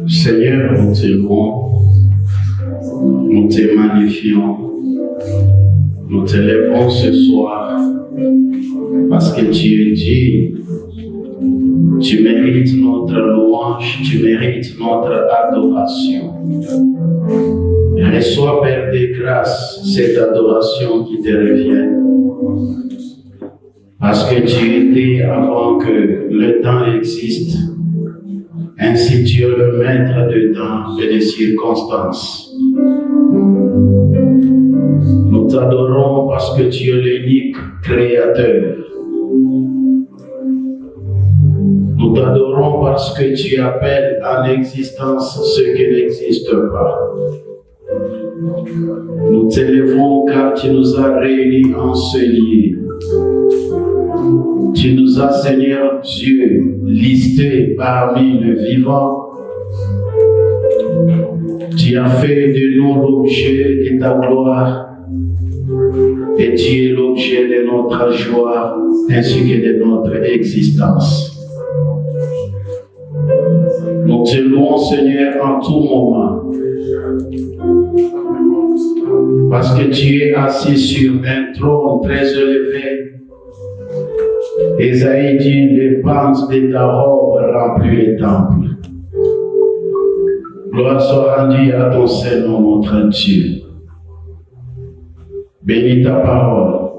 Seigneur, nous te louons, nous te magnifions, nous te lèvons ce soir parce que tu es digne, tu mérites notre louange, tu mérites notre adoration. Reçois, Père des grâces, cette adoration qui te revient. Parce que tu étais avant que le temps existe. Ainsi tu es le maître de temps et des circonstances. Nous t'adorons parce que tu es l'unique créateur. Nous t'adorons parce que tu appelles en existence ce qui n'existe pas. Nous t'élèvons car tu nous as réunis en ce lieu. Tu nous as, Seigneur Dieu, listés parmi les vivants. Tu as fait de nous l'objet de ta gloire et tu es l'objet de notre joie ainsi que de notre existence. Nous te louons, Seigneur, en tout moment. Parce que tu es assis sur un trône très élevé. Ésaïe dit, les pentes de ta robe remplissent les temples. Gloire soit rendue à ton Seigneur, notre Dieu. Bénis ta parole.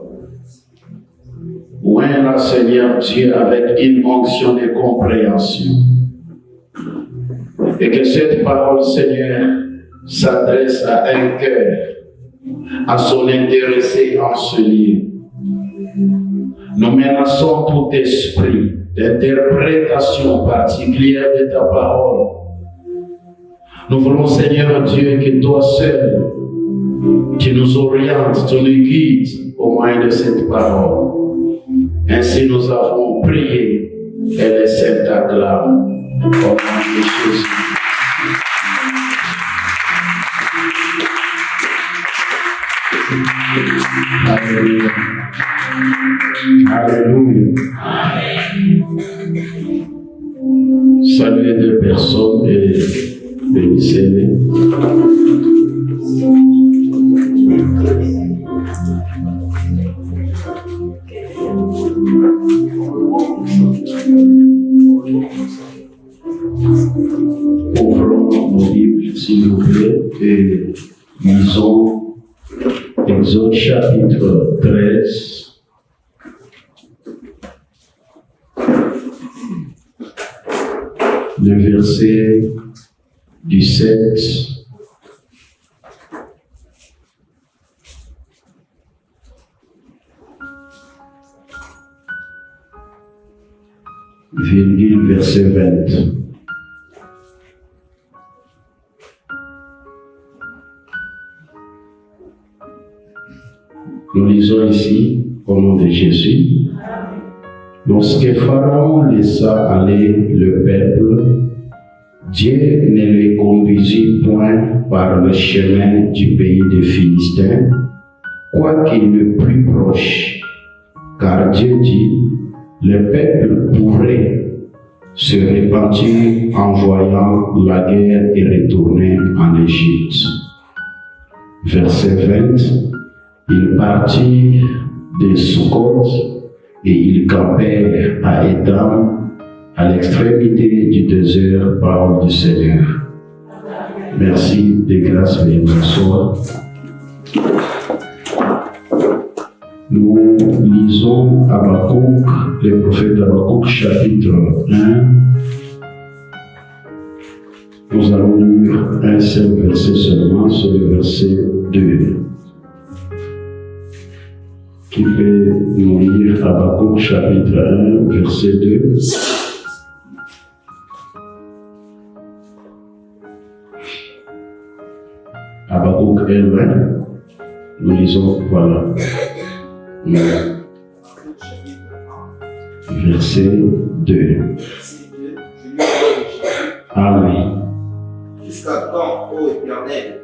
Oins-la, Seigneur Dieu, avec une onction de compréhension. Et que cette parole, Seigneur, s'adresse à un cœur, à son intéressé en ce lieu. Nous menaçons tout esprit d'interprétation particulière de ta parole. Nous voulons, Seigneur Dieu, que toi seul, tu nous orientes, tu nous guides au moyen de cette parole. Ainsi nous avons prié et les saints t'acclament au nom de Jésus. Alléluia. Alléluia. Saluez deux personnes et bénissez-les. Ouvrons nos Bibles, s'il vous plaît, et lisons Exode chapitre 13. Le verset 17 virgule verset 20. Nous lisons ici au nom de Jésus. Lorsque Pharaon laissa aller le peuple, Dieu ne les conduisit point par le chemin du pays des Philistins, quoiqu'il le plus proche, car Dieu dit, le peuple pourrait se repentir en voyant la guerre et retourner en Égypte. Verset 20. Ils partirent de Sukkot et ils campèrent à Étam, à l'extrémité du désert, parole du Seigneur. Merci, de grâce, veuillez vous asseoir. Nous lisons Habakkuk, le prophète Habakkuk, chapitre 1. Nous allons lire un seul verset seulement, c'est le verset 2. Qui peut nous lire Habakkuk, chapitre 1, verset 2. Habakkuk 1, nous lisons, voilà. Verset 2. Amen. Jusqu'à quand, ô Éternel,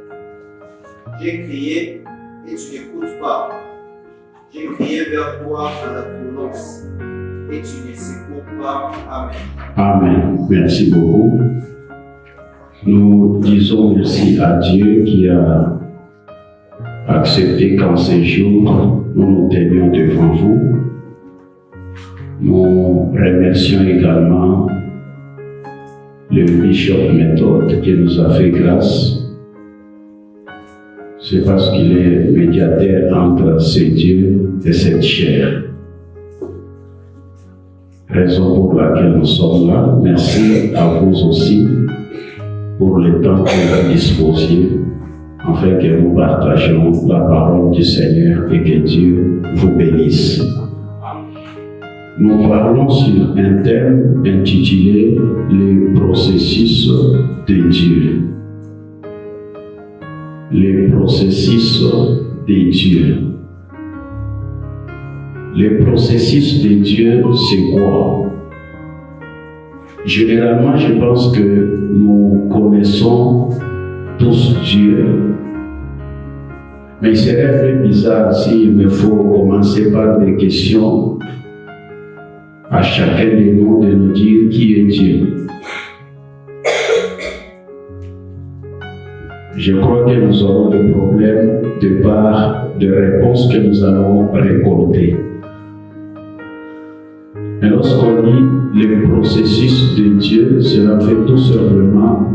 j'ai crié et tu n'écoutes pas. J'ai J'ai crié vers toi à la violence et tu ne secours pas. Amen. Amen. Merci beaucoup. Nous disons merci à Dieu qui a accepté qu'en ces jours, nous nous tenions devant vous. Nous remercions également le bishop Méthode qui nous a fait grâce. C'est parce qu'il est médiateur entre ce Dieu et cette chair. Raison pour laquelle nous sommes là. Merci à vous aussi pour le temps que vous disposiez, afin que nous partagions la parole du Seigneur et que Dieu vous bénisse. Nous parlons sur un thème intitulé « Les processus de Dieu ». Les processus de Dieu. Les processus de Dieu, c'est quoi? Généralement, je pense que nous connaissons tous Dieu. Mais il serait un peu bizarre s'il me faut commencer par des questions à chacun de nous dire qui est Dieu. Je crois que nous aurons des problèmes de part de réponses que nous allons récolter. Mais lorsqu'on dit le processus de Dieu, cela veut tout simplement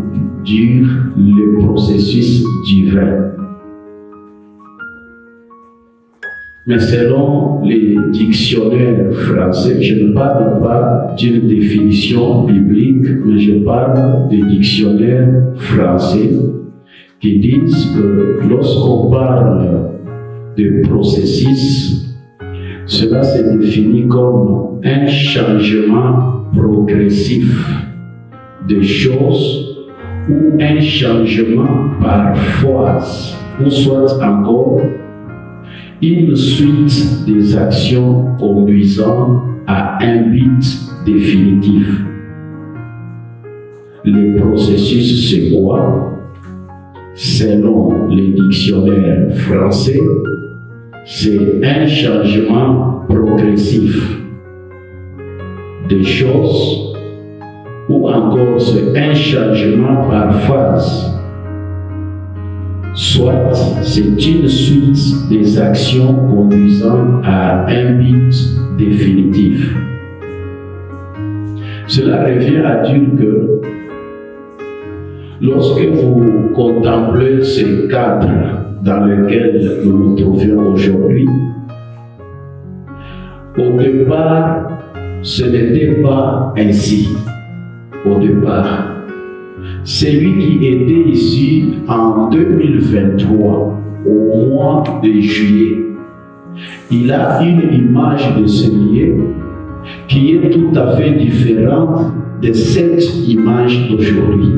dire le processus divin. Mais selon les dictionnaires français, je ne parle pas d'une définition biblique, mais je parle des dictionnaires français qui disent que lorsqu'on parle de processus, cela se définit comme un changement progressif des choses ou un changement par phase, ou soit encore une suite des actions conduisant à un but définitif. Le processus, c'est quoi? Selon les dictionnaires français, c'est un changement progressif des choses ou encore c'est un changement par phase. Soit c'est une suite des actions conduisant à un but définitif. Cela revient à dire que lorsque vous contemplez ce cadre dans lequel nous nous trouvions aujourd'hui, au départ, ce n'était pas ainsi. Au départ, celui qui était ici en 2023, au mois de juillet, il a une image de ce lieu qui est tout à fait différente de cette image d'aujourd'hui.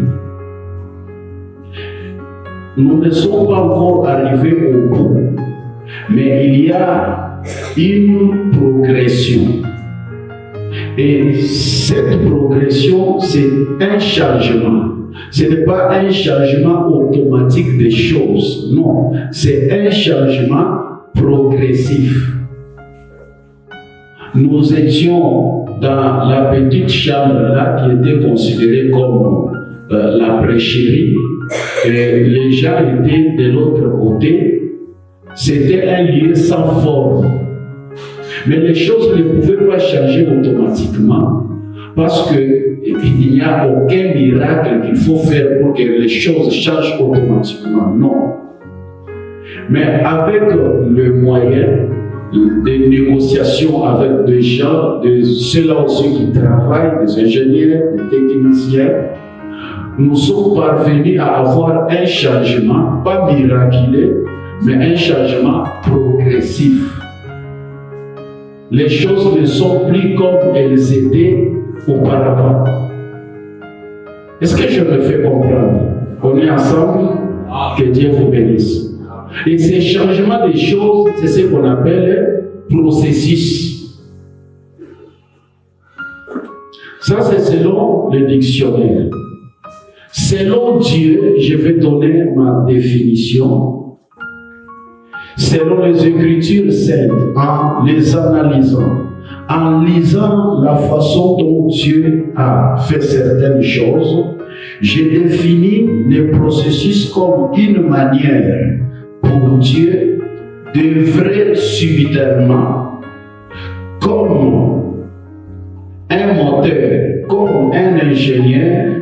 Nous ne sommes pas encore arrivés au bout, mais il y a une progression. Et cette progression, c'est un changement. Ce n'est pas un changement automatique des choses, non, c'est un changement progressif. Nous étions dans la petite chambre là qui était considérée comme la prêcherie, et les gens étaient de l'autre côté. C'était un lieu sans forme. Mais les choses ne pouvaient pas changer automatiquement parce qu'il n'y a aucun miracle qu'il faut faire pour que les choses changent automatiquement. Non. Mais avec le moyen des négociations avec des gens, ceux-là aussi qui travaillent, des ingénieurs, des techniciens, nous sommes parvenus à avoir un changement, pas miraculeux, mais un changement progressif. Les choses ne sont plus comme elles étaient auparavant. Est-ce que je me fais comprendre? On est ensemble? Que Dieu vous bénisse. Et ces changements des choses, c'est ce qu'on appelle processus. Ça, c'est selon le dictionnaire. Selon Dieu, je vais donner ma définition. selon les Écritures saintes, en les analysant, en lisant la façon dont Dieu a fait certaines choses, j'ai défini les processus comme une manière pour Dieu d'œuvrer subitement comme un moteur, comme un ingénieur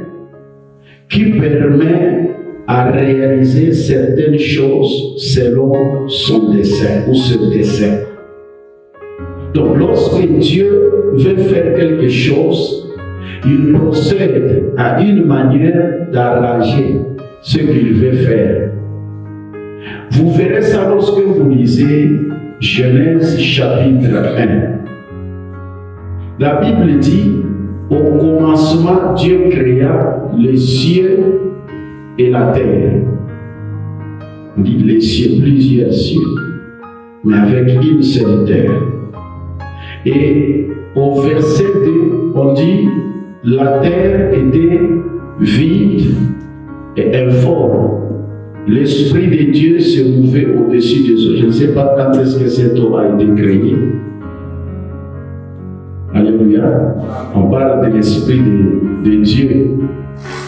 qui permet à réaliser certaines choses selon son dessein ou ce dessein. Donc lorsque Dieu veut faire quelque chose, il procède à une manière d'arranger ce qu'il veut faire. Vous verrez ça lorsque vous lisez Genèse chapitre 1. La Bible dit, au commencement, Dieu créa les cieux et la terre. On dit les cieux, plusieurs cieux, mais avec une seule terre. Et au verset 2, on dit, la terre était vide et informe. L'Esprit de Dieu se mouvait au-dessus des eaux. Je ne sais pas quand est-ce que cette eau a été créée. Alléluia. On parle de l'Esprit de Dieu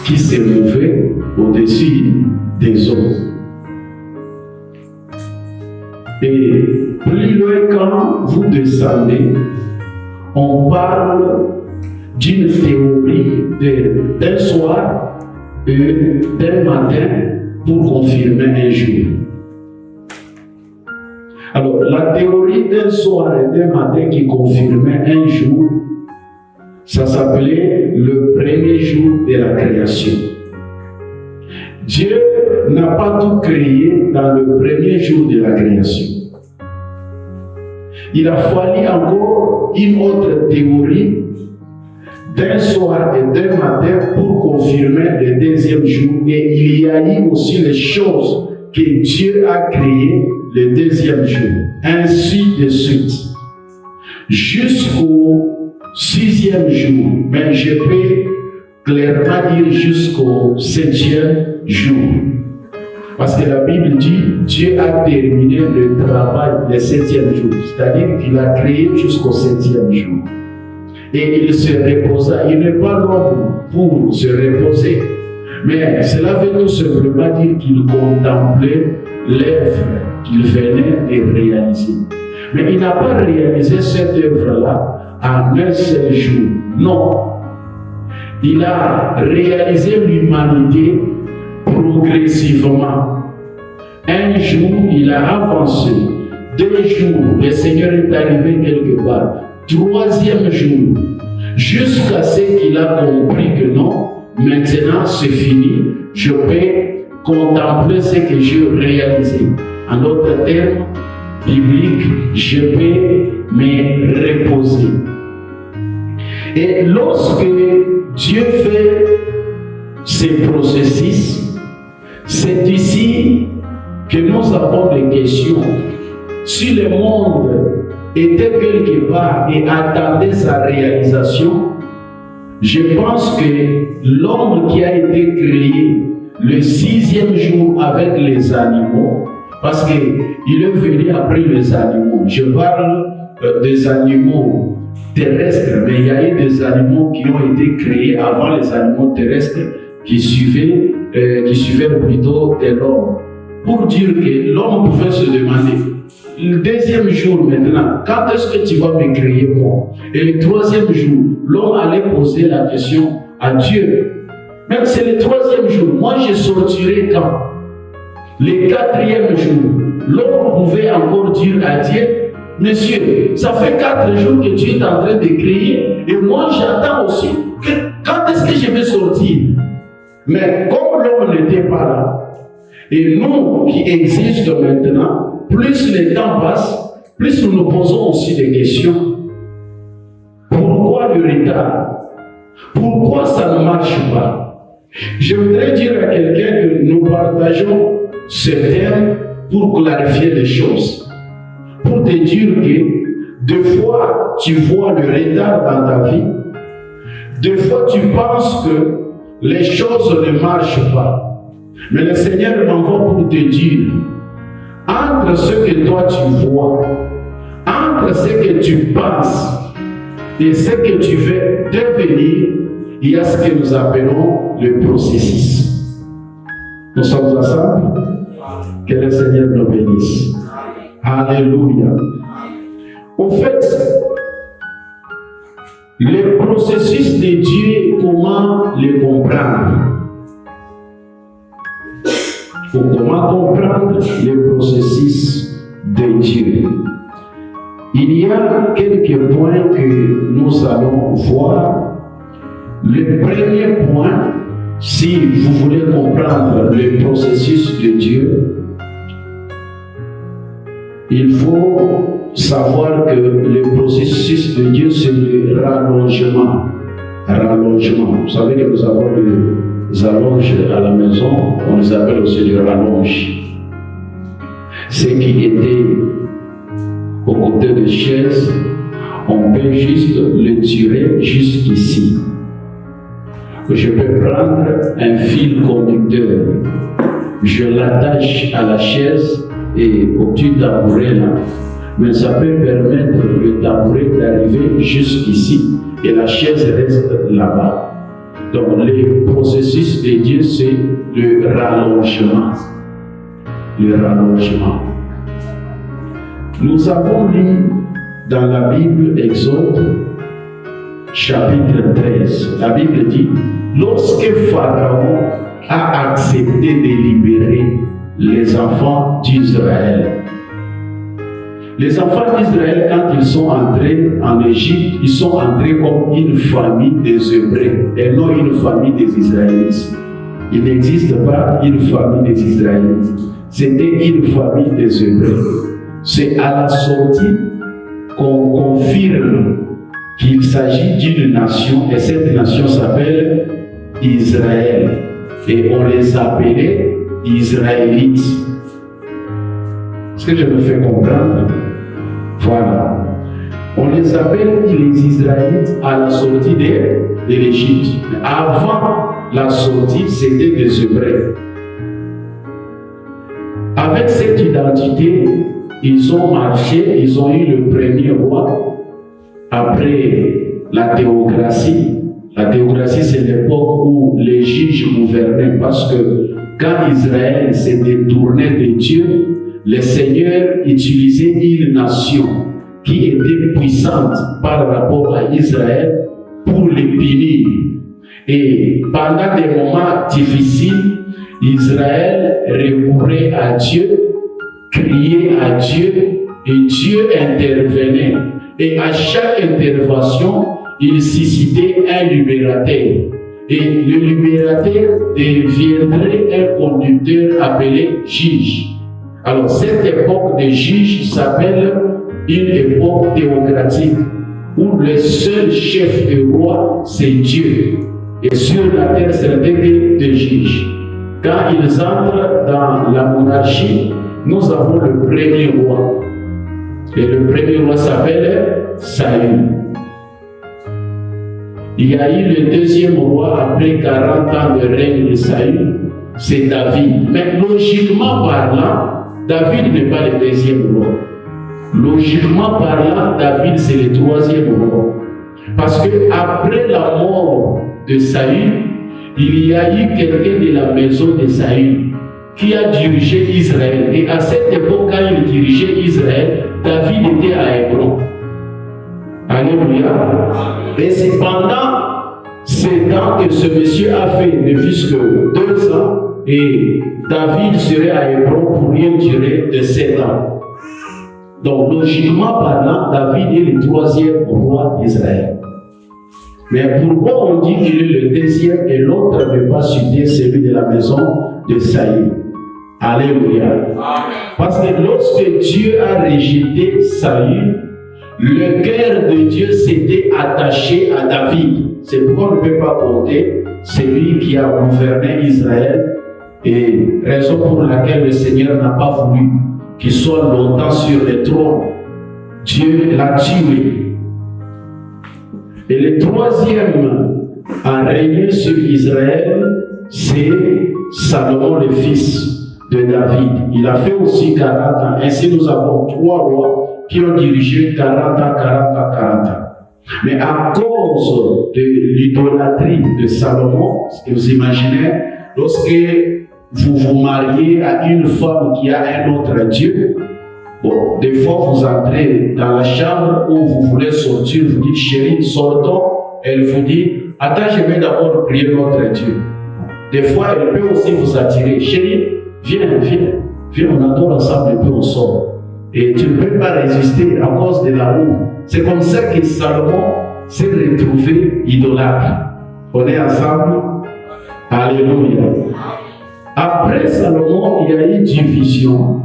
qui se mouvait au-dessus des eaux. Et plus loin, quand vous descendez, on parle d'une théorie d'un soir et d'un matin pour confirmer un jour. Alors, la théorie d'un soir et d'un matin qui confirmait un jour, ça s'appelait le premier jour de la création. Dieu n'a pas tout créé dans le premier jour de la création. Il a fallu encore une autre théorie d'un soir et d'un matin pour confirmer le deuxième jour. Et il y a eu aussi les choses que Dieu a créées le deuxième jour. Ainsi de suite. Jusqu'au sixième jour. Mais je peux clairement dire jusqu'au septième jour. Parce que la Bible dit, Dieu a terminé le travail le septième jour. C'est-à-dire qu'il a créé jusqu'au septième jour. Et il se reposa. Il n'est pas l'homme pour se reposer. Mais cela veut tout simplement dire qu'il contemplait l'œuvre qu'il venait de réaliser. Mais il n'a pas réalisé cette œuvre-là en un seul jour. Non. Il a réalisé l'humanité progressivement. Un jour, il a avancé. 2 jours, le Seigneur est arrivé quelque part. 3e jour, jusqu'à ce qu'il a compris que non, maintenant c'est fini, je peux contempler ce que j'ai réalisé. En d'autres termes bibliques, je peux me reposer. Et lorsque Dieu fait ces processus, c'est ici que nous avons des questions. Si le monde était quelque part et attendait sa réalisation, je pense que l'homme qui a été créé le 6e jour avec les animaux, parce qu'il est venu après les animaux. Je parle des animaux terrestres, mais il y a eu des animaux qui ont été créés avant les animaux terrestres qui suivaient plutôt de l'homme. Pour dire que l'homme pouvait se demander, le 2e jour maintenant, quand est-ce que tu vas me créer moi? Et le 3e jour, l'homme allait poser la question à Dieu. Même c'est le 3e jour, moi je sortirai quand? Le 4e jour, l'homme pouvait encore dire à Dieu, Monsieur, ça fait 4 jours que tu es en train de créer et moi j'attends aussi. Quand est-ce que je vais sortir? Mais comme l'homme n'était pas là, et nous qui existons maintenant, plus le temps passe, plus nous nous posons aussi des questions. Pourquoi le retard? Pourquoi ça ne marche pas? Je voudrais dire à quelqu'un que nous partageons ce thème pour clarifier les choses. Pour te dire que des fois tu vois le retard dans ta vie, des fois tu penses que les choses ne marchent pas. Mais le Seigneur m'envoie pour te dire, entre ce que toi tu vois, entre ce que tu penses et ce que tu veux devenir, il y a ce que nous appelons le processus. Nous sommes ensemble? Que le Seigneur nous bénisse. Alléluia. Au fait, le processus de Dieu, comment le comprendre? Comment comprendre le processus de Dieu? Il y a quelques points que nous allons voir. Le premier point, si vous voulez comprendre le processus de Dieu, il faut savoir que le processus de Dieu, c'est le rallongement. Rallongement. Vous savez que nous avons des allonges à la maison, on les appelle aussi des rallonges. Ce qui était aux côtés des chaises, on peut juste le tirer jusqu'ici. Je peux prendre un fil conducteur, je l'attache à la chaise et au petit tabouret là, mais ça peut permettre le tabouret d'arriver jusqu'ici et la chaise reste là-bas. Donc le processus de Dieu, c'est le rallongement. Le rallongement. Nous avons lu dans la Bible Exode, chapitre 13, la Bible dit, lorsque Pharaon a accepté de libérer les enfants d'Israël. Les enfants d'Israël, quand ils sont entrés en Égypte, ils sont entrés comme une famille des Hébreux et non une famille des Israélites. Il n'existe pas une famille des Israélites. C'était une famille des Hébreux. C'est à la sortie qu'on confirme qu'il s'agit d'une nation et cette nation s'appelle Israël. Et on les appelait Israélites. Est-ce que je me fais comprendre? Voilà. On les appelle les Israélites à la sortie de l'Égypte. Avant la sortie, c'était des Hébreux. Avec cette identité, ils ont marché, ils ont eu le premier roi après la théocratie. La théocratie, c'est l'époque où les juges gouvernaient parce que quand Israël s'est détourné de Dieu, le Seigneur utilisait une nation qui était puissante par rapport à Israël pour les punir. Et pendant des moments difficiles, Israël recourait à Dieu, criait à Dieu, et Dieu intervenait. Et à chaque intervention, il suscitait un libérateur. Et le libérateur deviendrait un conducteur appelé juge. Alors cette époque de juge s'appelle une époque théocratique où le seul chef de roi, c'est Dieu. Et sur la terre, ce n'était que des juges. Quand ils entrent dans la monarchie, nous avons le premier roi. Et le premier roi s'appelle Saül. Il y a eu le deuxième roi après 40 ans de règne de Saül, c'est David. Mais logiquement parlant, David n'est pas le deuxième roi. Logiquement parlant, David c'est le troisième roi. Parce que après la mort de Saül, il y a eu quelqu'un de la maison de Saül qui a dirigé Israël. Et à cette époque, quand il dirigeait Israël, David était à Hébron. Alléluia. Et c'est pendant ces temps que ce monsieur a fait ne fût que 2 ans et David serait à Hébron pour une durée de 7 ans. Donc logiquement parlant, David est le troisième roi d'Israël. Mais pourquoi on dit qu'il est le deuxième et l'autre ne pas citer celui de la maison de Saül? Alléluia. Parce que lorsque Dieu a rejeté Saül, le cœur de Dieu s'était attaché à David. C'est pourquoi on ne peut pas compter celui qui a gouverné Israël et raison pour laquelle le Seigneur n'a pas voulu qu'il soit longtemps sur le trône. Dieu l'a tué. Et le troisième à régner sur Israël, c'est Salomon le fils. de David. Il a fait aussi 40 ans. Ainsi, nous avons 3 rois qui ont dirigé 40 ans, 40 ans, 40 ans. Mais à cause de l'idolâtrie de Salomon, ce que vous imaginez, lorsque vous vous mariez à une femme qui a un autre Dieu, bon, des fois vous entrez dans la chambre où vous voulez sortir, vous dites chérie, sortons. Elle vous dit, attends, je vais d'abord prier notre Dieu. Des fois, elle peut aussi vous attirer. Chérie, viens, on adore ensemble et puis on sort. Et tu ne peux pas résister à cause de l'amour. C'est comme ça que Salomon s'est retrouvé idolâtre. On est ensemble. Alléluia. Après Salomon, il y a eu division.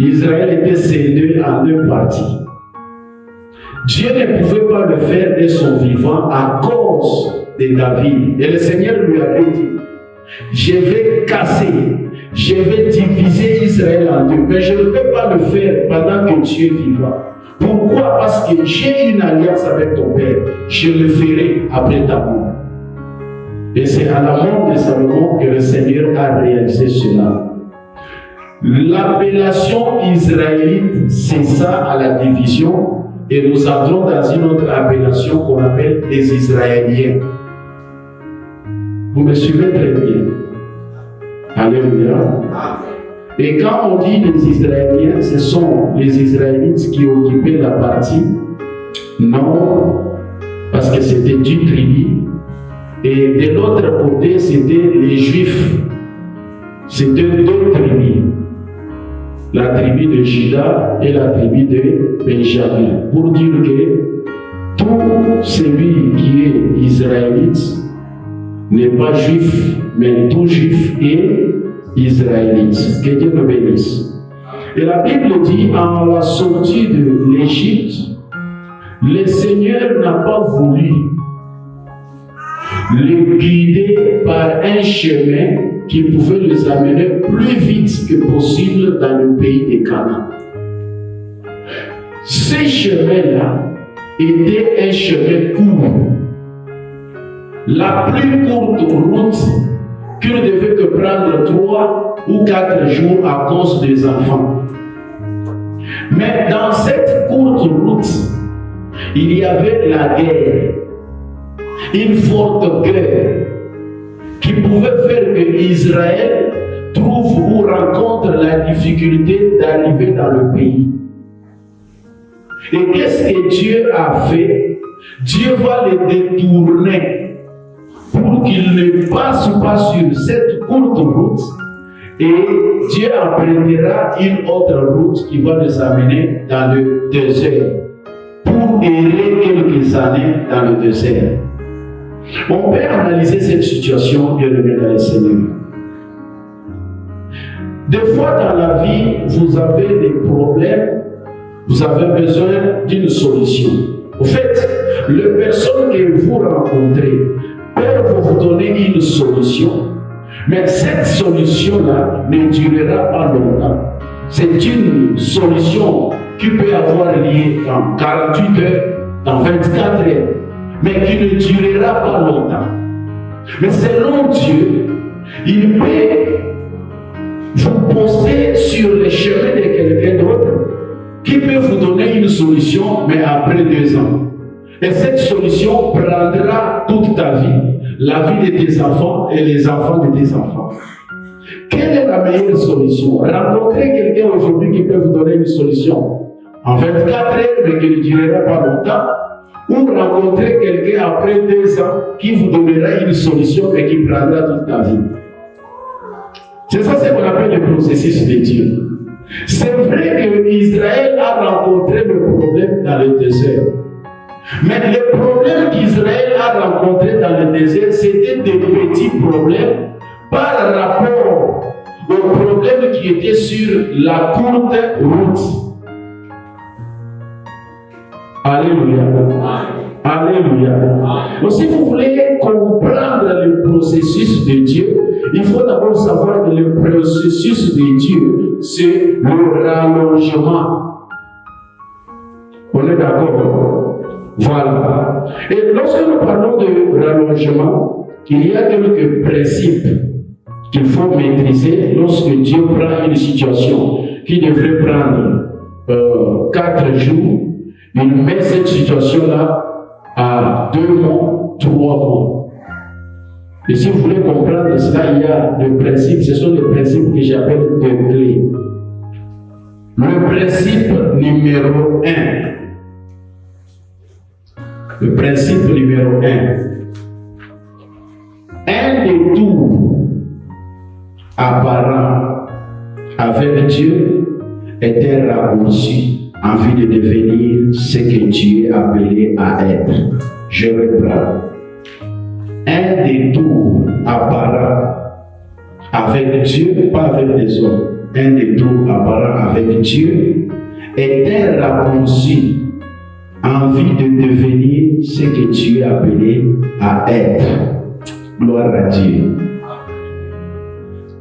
Israël était scindé en 2 parties. Dieu ne pouvait pas le faire de son vivant à cause de David. Et le Seigneur lui avait dit, je vais casser, je vais diviser Israël en 2. Mais je ne peux pas le faire pendant que tu es vivant. Pourquoi? Parce que j'ai une alliance avec ton père. Je le ferai après ta mort. Et c'est à la mort de Salomon que le Seigneur a réalisé cela. L'appellation israélite cessa à la division et nous entrons dans une autre appellation qu'on appelle les Israéliens. Vous me suivez très bien. Alléluia. Et quand on dit les Israéliens, ce sont les Israélites qui occupaient la partie nord, parce que c'était 10 tribus. Et de l'autre côté, c'était les Juifs. C'était 2 tribus. La tribu de Juda et la tribu de Benjamin. Pour dire que tout celui qui est israélite n'est pas juif, mais tout juif est israélite. Que Dieu me bénisse. Et la Bible dit, en la sortie de l'Égypte, le Seigneur n'a pas voulu les guider par un chemin qui pouvait les amener plus vite que possible dans le pays de Canaan. Ce chemin-là était un chemin court. La plus courte route qui ne devait que prendre 3 ou 4 jours à cause des enfants. Mais dans cette courte route, il y avait la guerre. Une forte guerre qui pouvait faire que Israël trouve ou rencontre la difficulté d'arriver dans le pays. Et qu'est-ce que Dieu a fait? Dieu va les détourner pour qu'ils ne passent pas sur cette courte route et Dieu empruntera une autre route qui va les amener dans le désert pour errer quelques années dans le désert. On peut analyser cette situation, bien aimé dans le Seigneur. Des fois dans la vie, vous avez des problèmes, vous avez besoin d'une solution. En fait, les personnes que vous rencontrez peuvent vous donner une solution, mais cette solution-là ne durera pas longtemps. C'est une solution qui peut avoir lieu dans 48 heures, dans 24 heures, mais qui ne durera pas longtemps. Mais selon Dieu, il peut vous poster sur le chemin de quelqu'un d'autre qui peut vous donner une solution, mais après 2 ans. Et cette solution prendra toute ta vie, la vie de tes enfants et les enfants de tes enfants. Quelle est la meilleure solution? Rencontrer quelqu'un aujourd'hui qui peut vous donner une solution en 24 heures, mais qui ne durera pas longtemps, ou rencontrer quelqu'un après 2 ans qui vous donnera une solution et qui prendra toute ta vie. C'est ça ce qu'on appelle le processus de Dieu. C'est vrai que Israël a rencontré le problème dans le désert. Mais le problème qu'Israël a rencontré dans le désert, c'était des petits problèmes par rapport aux problèmes qui étaient sur la courte route. Alléluia. Alléluia. Donc, si vous voulez comprendre le processus de Dieu, il faut d'abord savoir que le processus de Dieu, c'est le rallongement. On est d'accord? Voilà. Et lorsque nous parlons de rallongement, il y a quelques principes qu'il faut maîtriser lorsque Dieu prend une situation qui devrait prendre 4 jours. Il met cette situation-là à 2 mois, 3 mois. Et si vous voulez comprendre cela, il y a des principes, ce sont des principes que j'appelle des clés. Le principe numéro 1. Le principe numéro 1. Un détour apparent avec Dieu est un raccourci en vue de devenir ce que Dieu est appelé à être. Je reprends. Un détour apparent avec Dieu, pas avec les hommes. Un détour apparent avec Dieu est un raccourci en vue de devenir ce que Dieu est appelé à être. Gloire à Dieu.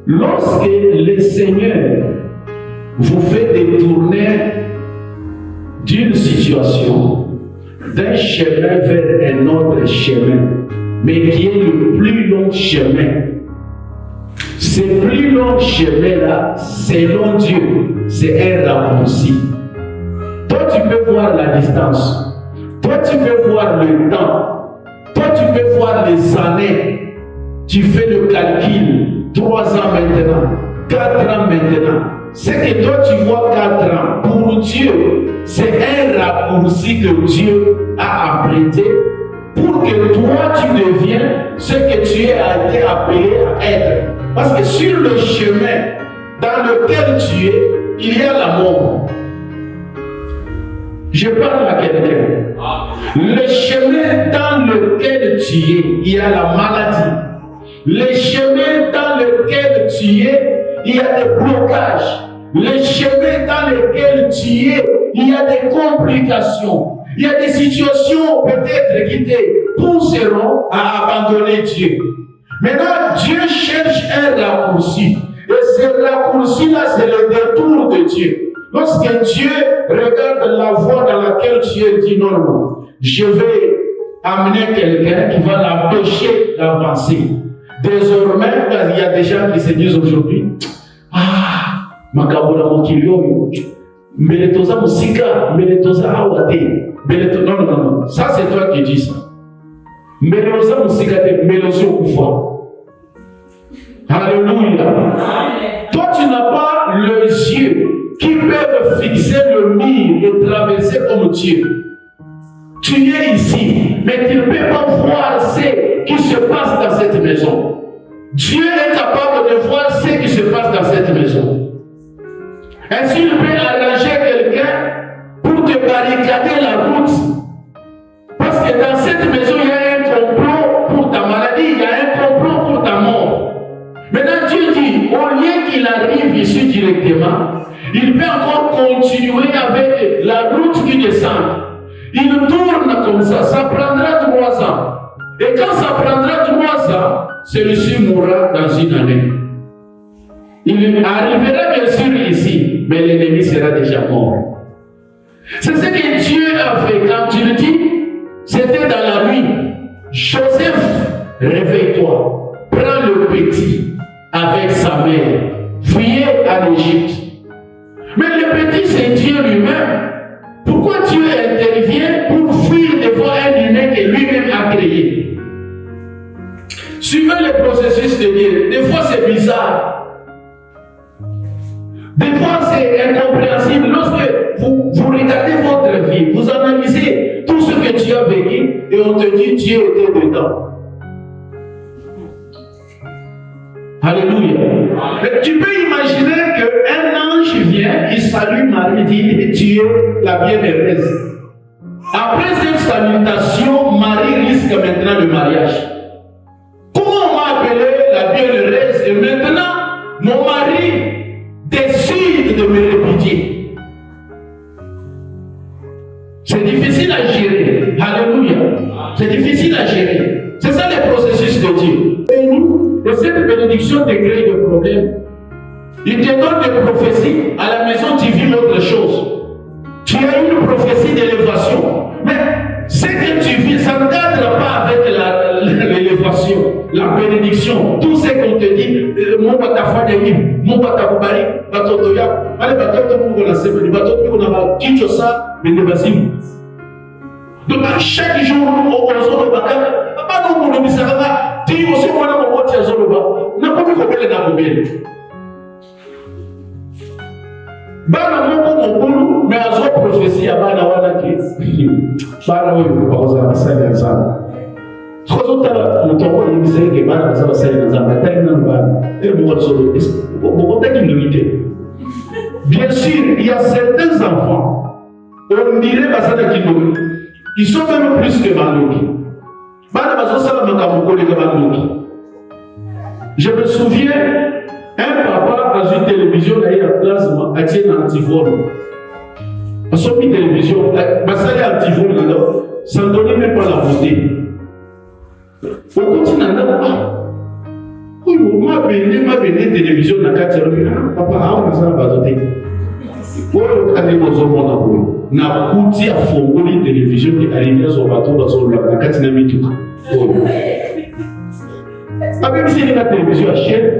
Lorsque le Seigneur vous fait détourner d'une situation, d'un chemin vers un autre chemin, mais qui est le plus long chemin, ce plus long chemin-là, selon Dieu, c'est un raccourci. Toi, tu peux voir la distance. Toi, tu peux voir le temps. Toi, tu peux voir les années. Tu fais le calcul, 3 ans maintenant, 4 ans maintenant. C'est que toi tu vois 4 ans. Pour Dieu, c'est un raccourci que Dieu a apprêté pour que toi tu deviennes ce que tu as été appelé à être. Parce que sur le chemin dans lequel tu es, il y a la mort. Je parle à quelqu'un. Le chemin dans lequel tu es, il y a la maladie. Le chemin dans lequel tu es, il y a des blocages. Le chemin dans lequel tu es, il y a des complications. Il y a des situations peut-être qui te pousseront à abandonner Dieu. Maintenant, Dieu cherche un raccourci. Et ce raccourci-là, c'est le détour de Dieu. Lorsque Dieu regarde la voie dans laquelle tu es, dit non, non, je vais amener quelqu'un qui va l'empêcher d'avancer. Désormais, il y a des gens qui se disent aujourd'hui, ah, Makabula Mokilio, Meletosa Musika, Meletosa Awate, non, non, non, ça c'est toi qui dis ça. Meletosa Musika, Meloso Koufa. Alléluia. Toi, tu n'as pas les yeux qui peuvent fixer le mur et traverser comme Dieu. Tu es ici, mais tu ne peux pas voir ce qui se passe dans cette maison. Dieu est capable de voir ce qui se passe dans cette maison. Ainsi, il peut arranger quelqu'un pour te barricader la route. Parce que dans cette maison, il y a un complot pour ta maladie, il y a un complot pour ta mort. Maintenant, Dieu dit, au lieu qu'il arrive ici directement, il peut encore continuer avec la route qui descend. Il tourne comme ça prendra 3 ans. Et quand ça prendra 3 ans, celui-ci mourra dans une année. Il arrivera bien sûr ici, mais l'ennemi sera déjà mort. C'est ce que Dieu a fait quand il dit, c'était dans la nuit. Joseph, réveille-toi, prends le petit avec sa mère, fuyez à l'Égypte. Mais le petit, c'est Dieu lui-même. Pourquoi Dieu intervient pour fuir devant un humain que lui-même a créé? Suivez le processus de Dieu. Des fois, c'est bizarre. Des fois, c'est incompréhensible. Lorsque vous regardez votre vie, vous analysez tout ce que tu as vécu et on te dit Dieu était dedans. Alléluia. Mais tu peux imaginer qu'un ange vient, il salue Marie, dit Dieu la bienheureuse. Après cette salutation, Marie risque maintenant le mariage. Comment on m'a appelé la bienheureuse et maintenant mon mari décide de me répudier? C'est difficile à gérer. Alléluia. C'est difficile à gérer. C'est ça le processus de Dieu. Et nous, et cette bénédiction te crée des problèmes. Il te donne des prophéties. À la maison, tu vis autre chose. Tu as une prophétie d'élévation. Mais ce que tu vis, ça ne cadre pas avec l'élévation, la bénédiction. Tout ce qu'on te dit, anafanya hivi, Mungu atakubariki watoto yako. Wale watoto Mungu anasema ni watoto wako na kichwa saa mende bazimu. Donc chaque jour on se bakaka, baba Mungu ndo misakaka, ti aussi mwana mmoja azoloba. Na kwa mbele na mbele. Bana Mungu mkulu mais azo prophétie bana wana kesi. Bana wewe bakoza basali sana. Sokota mtongo yimsenge bana basaba basali sana. Bataki na bana. Mungu azolo. Beaucoup d'humilité. Bien sûr, il y a certains enfants, on dirait basala kindoki. Ils sont même plus que Manoki. Je me souviens, un papa dans une télévision, il y a place à tienne antivol. À son télévision, basali antivol, sans donner même pas la beauté. Au continent, oui, m'a béni télévision, papa, on a pas de oyo kali kozomona boye na kuti afongoli télévision ki alingia bato bazolola na kati na mituka oyo abebiseli na télévision ya chaîne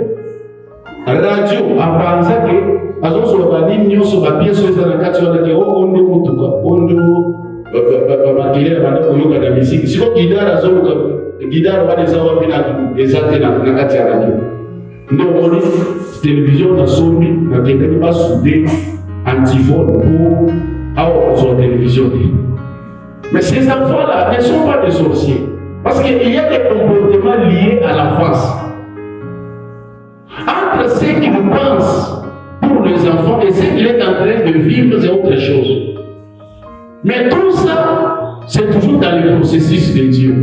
radio apanzaki azozola banini nyonso bapiese eza na kati wana ke onde motuka ondo bamakilere banda koyoka na misiki siko gidara azoluka gidara wana eza wapi eza te na kati ya radio nde omoni télévision nasombi nakendaki basude antivol pour avoir sur la télévision. Mais ces enfants-là ne sont pas des sorciers. Parce qu'il y a des comportements liés à l'enfance. Entre ce qu'ils pensent pour les enfants et ce qu'il est en train de vivre, c'est autre chose. Mais tout ça, c'est toujours dans le processus de Dieu.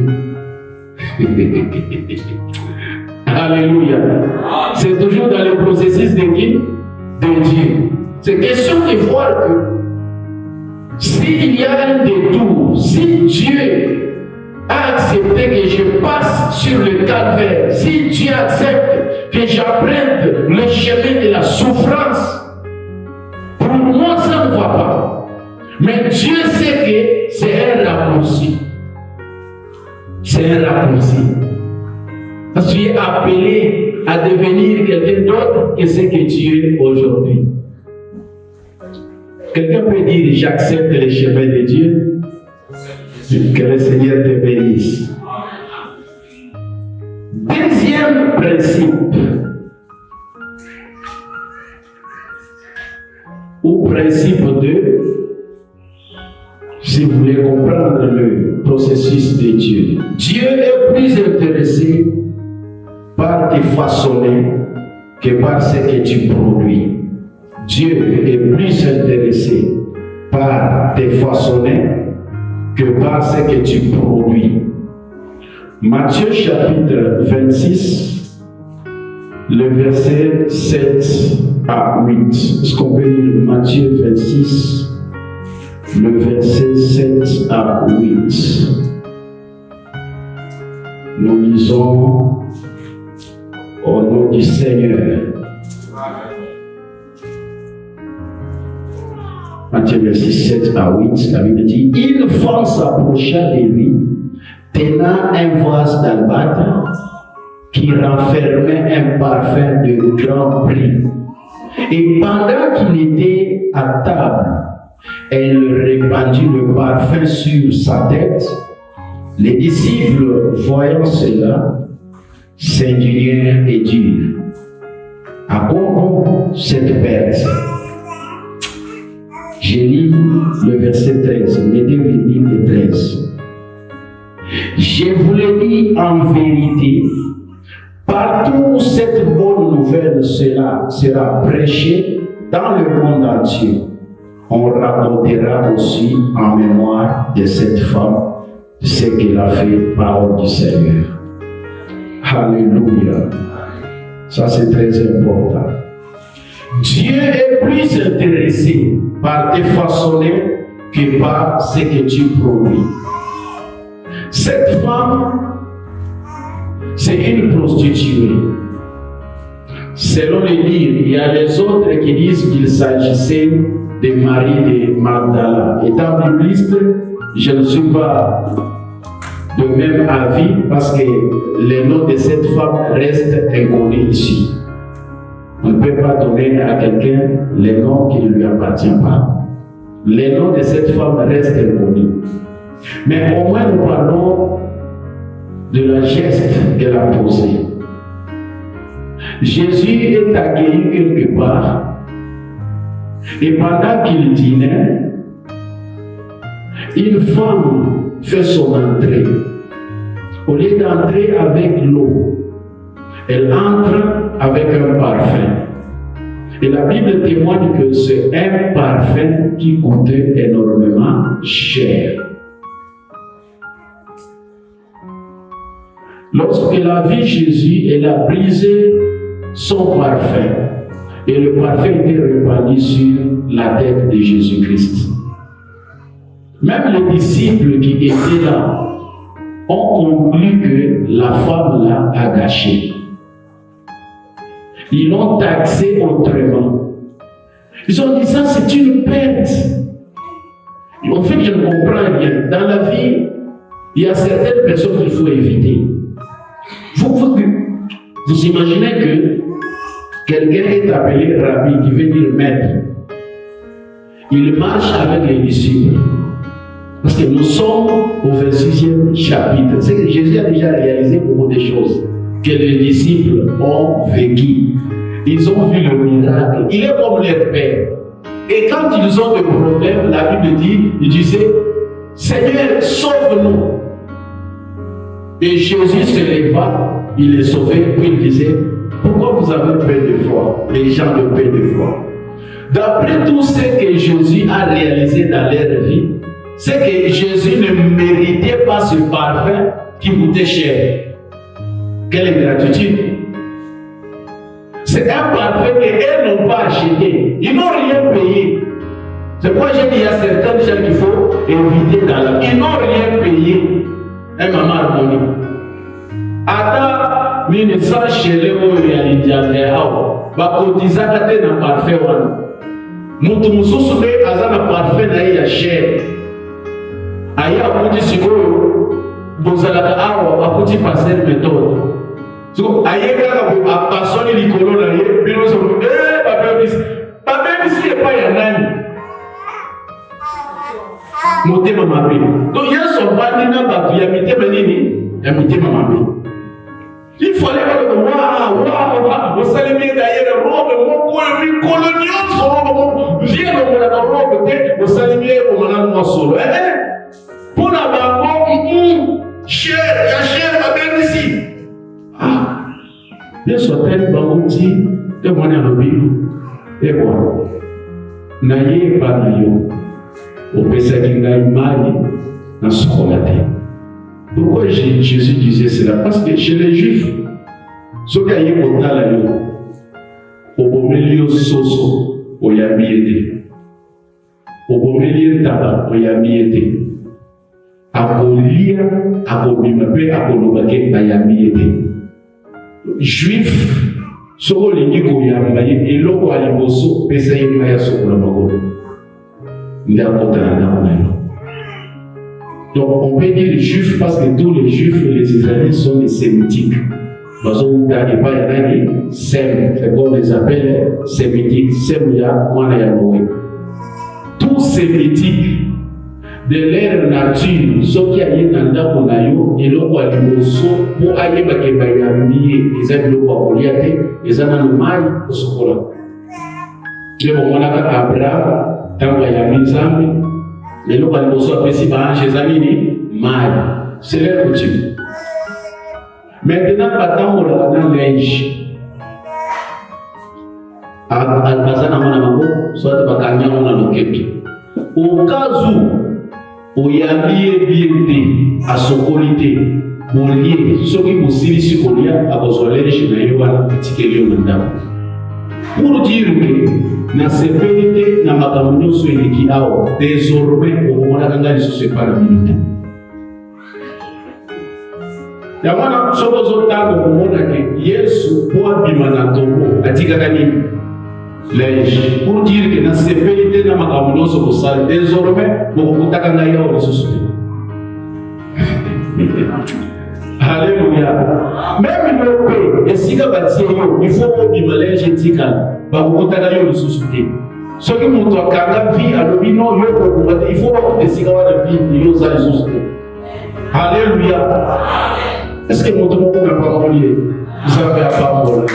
Alléluia. C'est toujours dans le processus de qui? De Dieu. C'est question de voir que s'il y a un détour, si Dieu a accepté que je passe sur le calvaire, si Dieu accepte que j'apprenne le chemin de la souffrance, pour moi ça ne va pas. Mais Dieu sait que c'est un raccourci. C'est un raccourci. Parce que tu es appelé à devenir quelqu'un d'autre que ce que tu es aujourd'hui. Quelqu'un peut dire, j'accepte les chemins de Dieu. Que le Seigneur te bénisse. Deuxième principe, ou principe 2, si vous voulez comprendre le processus de Dieu. Dieu est plus intéressé par te façonner que par ce que tu produis. Dieu est plus intéressé par te façonner que par ce que tu produis. Matthieu chapitre 26, le verset 7 à 8. Est-ce qu'on peut lire Matthieu 26, le verset 7 à 8? Nous lisons au nom du Seigneur. Matthieu 26, 7 à 8, la Bible dit, une femme s'approcha de lui, tenant un vase d'albâtre qui renfermait un parfum de grand prix. Et pendant qu'il était à table, elle répandit le parfum sur sa tête. Les disciples, voyant cela, s'indignèrent et dirent, à quoi bon cette perte? Je lis le verset 13, mettez virgule 13. Je vous le dis en vérité, partout où cette bonne nouvelle sera prêchée dans le monde entier, on racontera aussi en mémoire de cette femme ce qu'elle a fait, parole du Seigneur. Alléluia. Ça c'est très important. Dieu est plus intéressé par te façonner que par ce que tu produis. Cette femme, c'est une prostituée. Selon les livres, il y a les autres qui disent qu'il s'agissait de Marie de Magdala. Étant bibliste, je ne suis pas de même avis parce que le nom de cette femme reste inconnu ici. On ne peut pas donner à quelqu'un les noms qui ne lui appartiennent pas. Les noms de cette femme restent inconnus. Mais au moins nous parlons de la geste qu'elle a posé. Jésus est accueilli quelque part et pendant qu'il dînait, une femme fait son entrée. Au lieu d'entrer avec l'eau, elle entre avec un parfum. Et la Bible témoigne que c'est un parfum qui coûtait énormément cher. Lorsqu'elle a vu Jésus, elle a brisé son parfum. Et le parfum était répandu sur la tête de Jésus-Christ. Même les disciples qui étaient là ont conclu que la femme là a gâché. Ils l'ont taxé autrement. Ils ont dit ça, c'est une perte. En fait, je ne comprends rien. Dans la vie, il y a certaines personnes qu'il faut éviter. Vous imaginez que quelqu'un est appelé rabbi, qui veut dire maître. Il marche avec les disciples. Parce que nous sommes au 26e chapitre. C'est que Jésus a déjà réalisé beaucoup de choses que les disciples ont vécues. Ils ont vu le miracle. Il est comme leur père. Et quand ils ont des problèmes, la Bible dit, il disait, Seigneur, sauve-nous. Et Jésus se leva, il les sauvait, puis il disait, pourquoi vous avez peu de foi, les gens de peu de foi? D'après tout ce que Jésus a réalisé dans leur vie, c'est que Jésus ne méritait pas ce parfum qui coûtait cher. Quelle ingratitude! C'est un parfum qu'elles n'ont pas acheté. Ils n'ont rien payé. C'est pourquoi j'ai dit qu'il y a certaines gens qu'il faut éviter dans la vie. Ils n'ont rien payé. Un maman harmonie. Ata, mine sans chéler au réalité, bakotiza kate na parfait wana. Mutu mususu be azana parfait na ya cher. Aya akuti sikoyo bozalaka awa akuti passer méthode. So ayeka ka pasoni likolo na ye bino so babebisi epa ya nani motema mabe. Donc yeso bandi na bato ya mitema nini ya mitema mabe. Il fallait que waouh, vous savez bien d'ailleurs, robe, mon coin, mi colonial, solo, viens dans la robe, vous savez bien, on a moi solo. Pour la banque, cher, ya cher, ma belle ici. Ah, bien sûr, elle m'a dit, et moi, on a le bible. Et quoi? Naye pas nayo, au Pessaginga, Mali, dans ce qu'on a dit. Pourquoi Jésus disait cela? Parce que chez les Juifs, ce qui a été au Talayo, au Bomelio Soso, au Yamiete, au Bomelio Taba, au Yamiete, à Kolia, à Kobimape, à Kolobake, à Yamiete. Juifs, ce qu'on dit qu'au Yamaye, et l'eau à l'Iboso, Pessaye Maya Sokolamago. Donc on peut dire les juifs parce que tous les juifs et les israélites sont des sémitiques. C'est comme on les appelle sémitiques. Tous sémitiques de leur nature, ceux qui allaient dans le Konayo, et l'eau à l'Imoso, pour aller à Kebayami, ils avaient l'eau à Goliath, ils avaient le maïs au Sokola. Le moment où Abraham, quand il y a mis Zambi, les gens qui sont appréciés par chez Zamini, mal. C'est leur coutume. Maintenant, pas tant pour la neige. À Bazana Manamako, soit à Bakanya Manamakepi. Au cas où il y a bien à son qualité, pour lier, ceux qui vous civilisent sur Kolia, à vos soleils, chez Nayoua, petit Kelio Mandam. Pour dire que na sécurité na makamunyo so eleki awa désormais okomona kanga lisusu epa na minute yamwana soko ozotanga okomona ke Yesu po abima na tombo atikaka nini linge pour dire que na sécurité na makamunyo so kosala désormais okokutaka ngai awa lisusu te Alléluia. Même le paix, et si il faut que le malège éthique, le sous-souté. Ce qui nous doit la vie, il faut que les cigares de vie, ils ont sous-souté. Alléluia. Est-ce que nous devons pas parler? Vous avez à parler.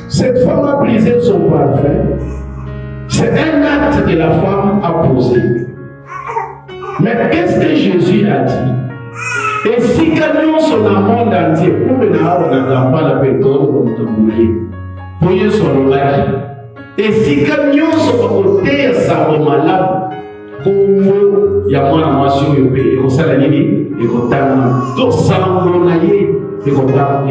Cette femme a brisé son parfum. C'est un acte que la femme a posé. Mais qu'est-ce que Jésus a dit? Et si quelqu'un sur le monde entier, pour que nous n'ayons pas la paix, pour y sur le lac. Et si quelqu'un sur le côté, ça va malade, comme il y a moins de motion, et comme ça, la ligne, et comme ça, donc ça va m'ennailler, et comme ça,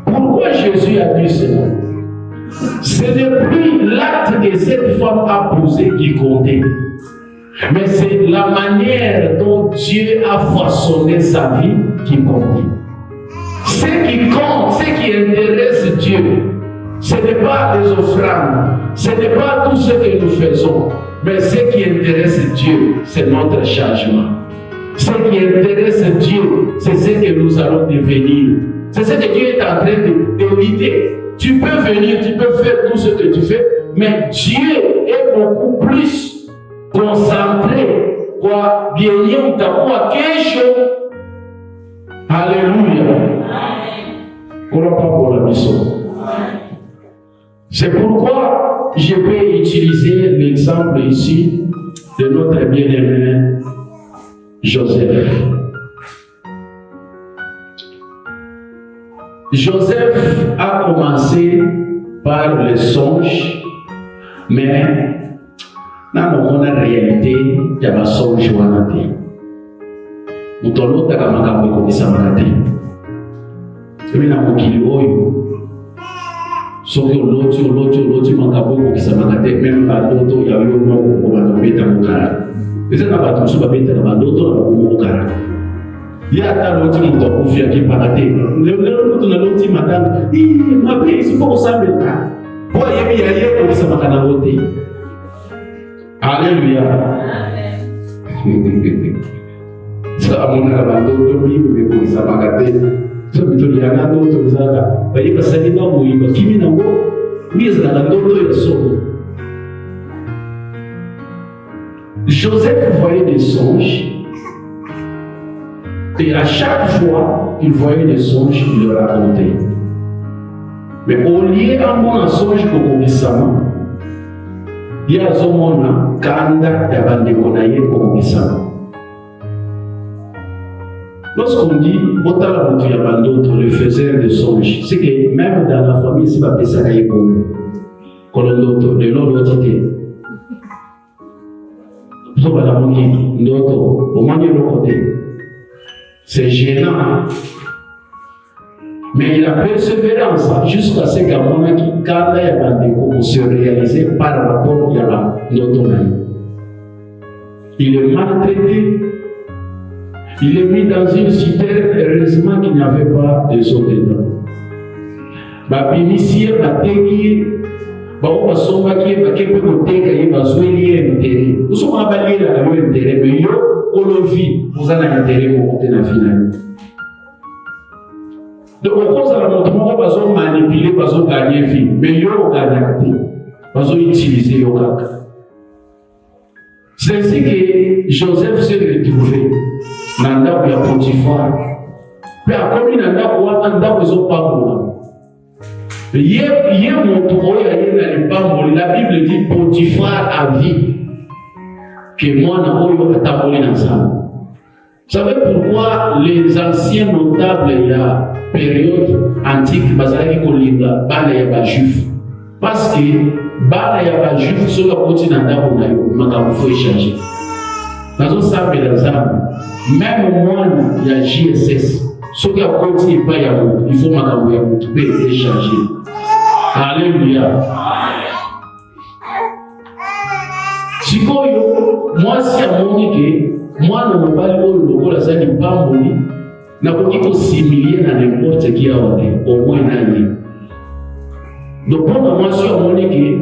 pourquoi Jésus a dit cela? Ce n'est plus l'acte que cette femme a posé qui comptait, mais c'est la manière dont Dieu a façonné sa vie qui comptait. Ce qui compte, ce qui intéresse Dieu, ce n'est pas les offrandes, ce n'est pas tout ce que nous faisons, mais ce qui intéresse Dieu, c'est notre changement. Ce qui intéresse Dieu, c'est ce que nous allons devenir. C'est ce que Dieu est en train d'éviter. Tu peux venir, tu peux faire tout ce que tu fais, mais Dieu est beaucoup plus concentré. Quoi, bien ou quoi, quelque chose. Alléluia. C'est pourquoi je vais utiliser l'exemple ici de notre bien-aimé Joseph. Joseph a commencé par les songes, mais dans la réalité, il y a un songe. Nous avons dit que nous avons dit que nous avons dit que nous avons dit même pas d'autres, il y a eu un nom pour nous mettre en caractère. Mais c'est pas tout ce que nous avons dit en caractère. Il y a un autre qui t'a confié qui par la tête. Le petit madame, il m'a pris, il faut que ça me parle. Pour y aller, pour que ça m'a voté. Alléluia. Ça a mon abandon, mais pour que ça m'a gâté. Ça me dit, il y a un autre qui a dit, il y a un autre qui a dit, Joseph voyait des songes. Et à chaque fois qu'il voyait des songes, il le racontait. Mais au lieu d'un bon songe pour Komisama, il y a un monde Kanda Yabandekonaye pour Komisama. Lorsqu'on dit Botala Botu Yabandoto, le faiseur de songes, c'est que même dans la famille, c'est pas Pesakaye pour Kolondoto, de l'autre-ité. C'est gênant. Mais il a persévéré en ça jusqu'à ce qu'à mon avis, quand il y a des cours se réaliser par rapport à notre ami. Il est maltraité. Il est mis dans une citerne, heureusement qu'il n'y avait pas de eau dedans. Babinisier, Bategi, Baobasomaki, Bakepekoteka, Bazueli, intérêt. Nous sommes abalés à la loi intérêt, mais yo, on le vit, vous avez intérêt pour côté de la finale. Donc, on pense à la montre, on va manipuler, on va gagner vie, mais yo, on gagne à côté, on va utiliser le caca. C'est ainsi que Joseph s'est retrouvé dans le de Potiphar. Mais comme il n'a pas la Bible dit Potiphar a vu que moi, je n'ai pas ça. Vous savez pourquoi les anciens notables de la période antique, ils sont juifs? Parce que les juifs sont les continents où il faut échanger. Dans un sable même moi, il y a JSS. Ce qui a continué, il faut échanger. Alléluia. Moi, si à mon idée, moi, je ne vais pas le pas mourir. Je ne peux pas s'humilier dans n'importe qui a au moins un an. Donc, pour moi, si à mon idée,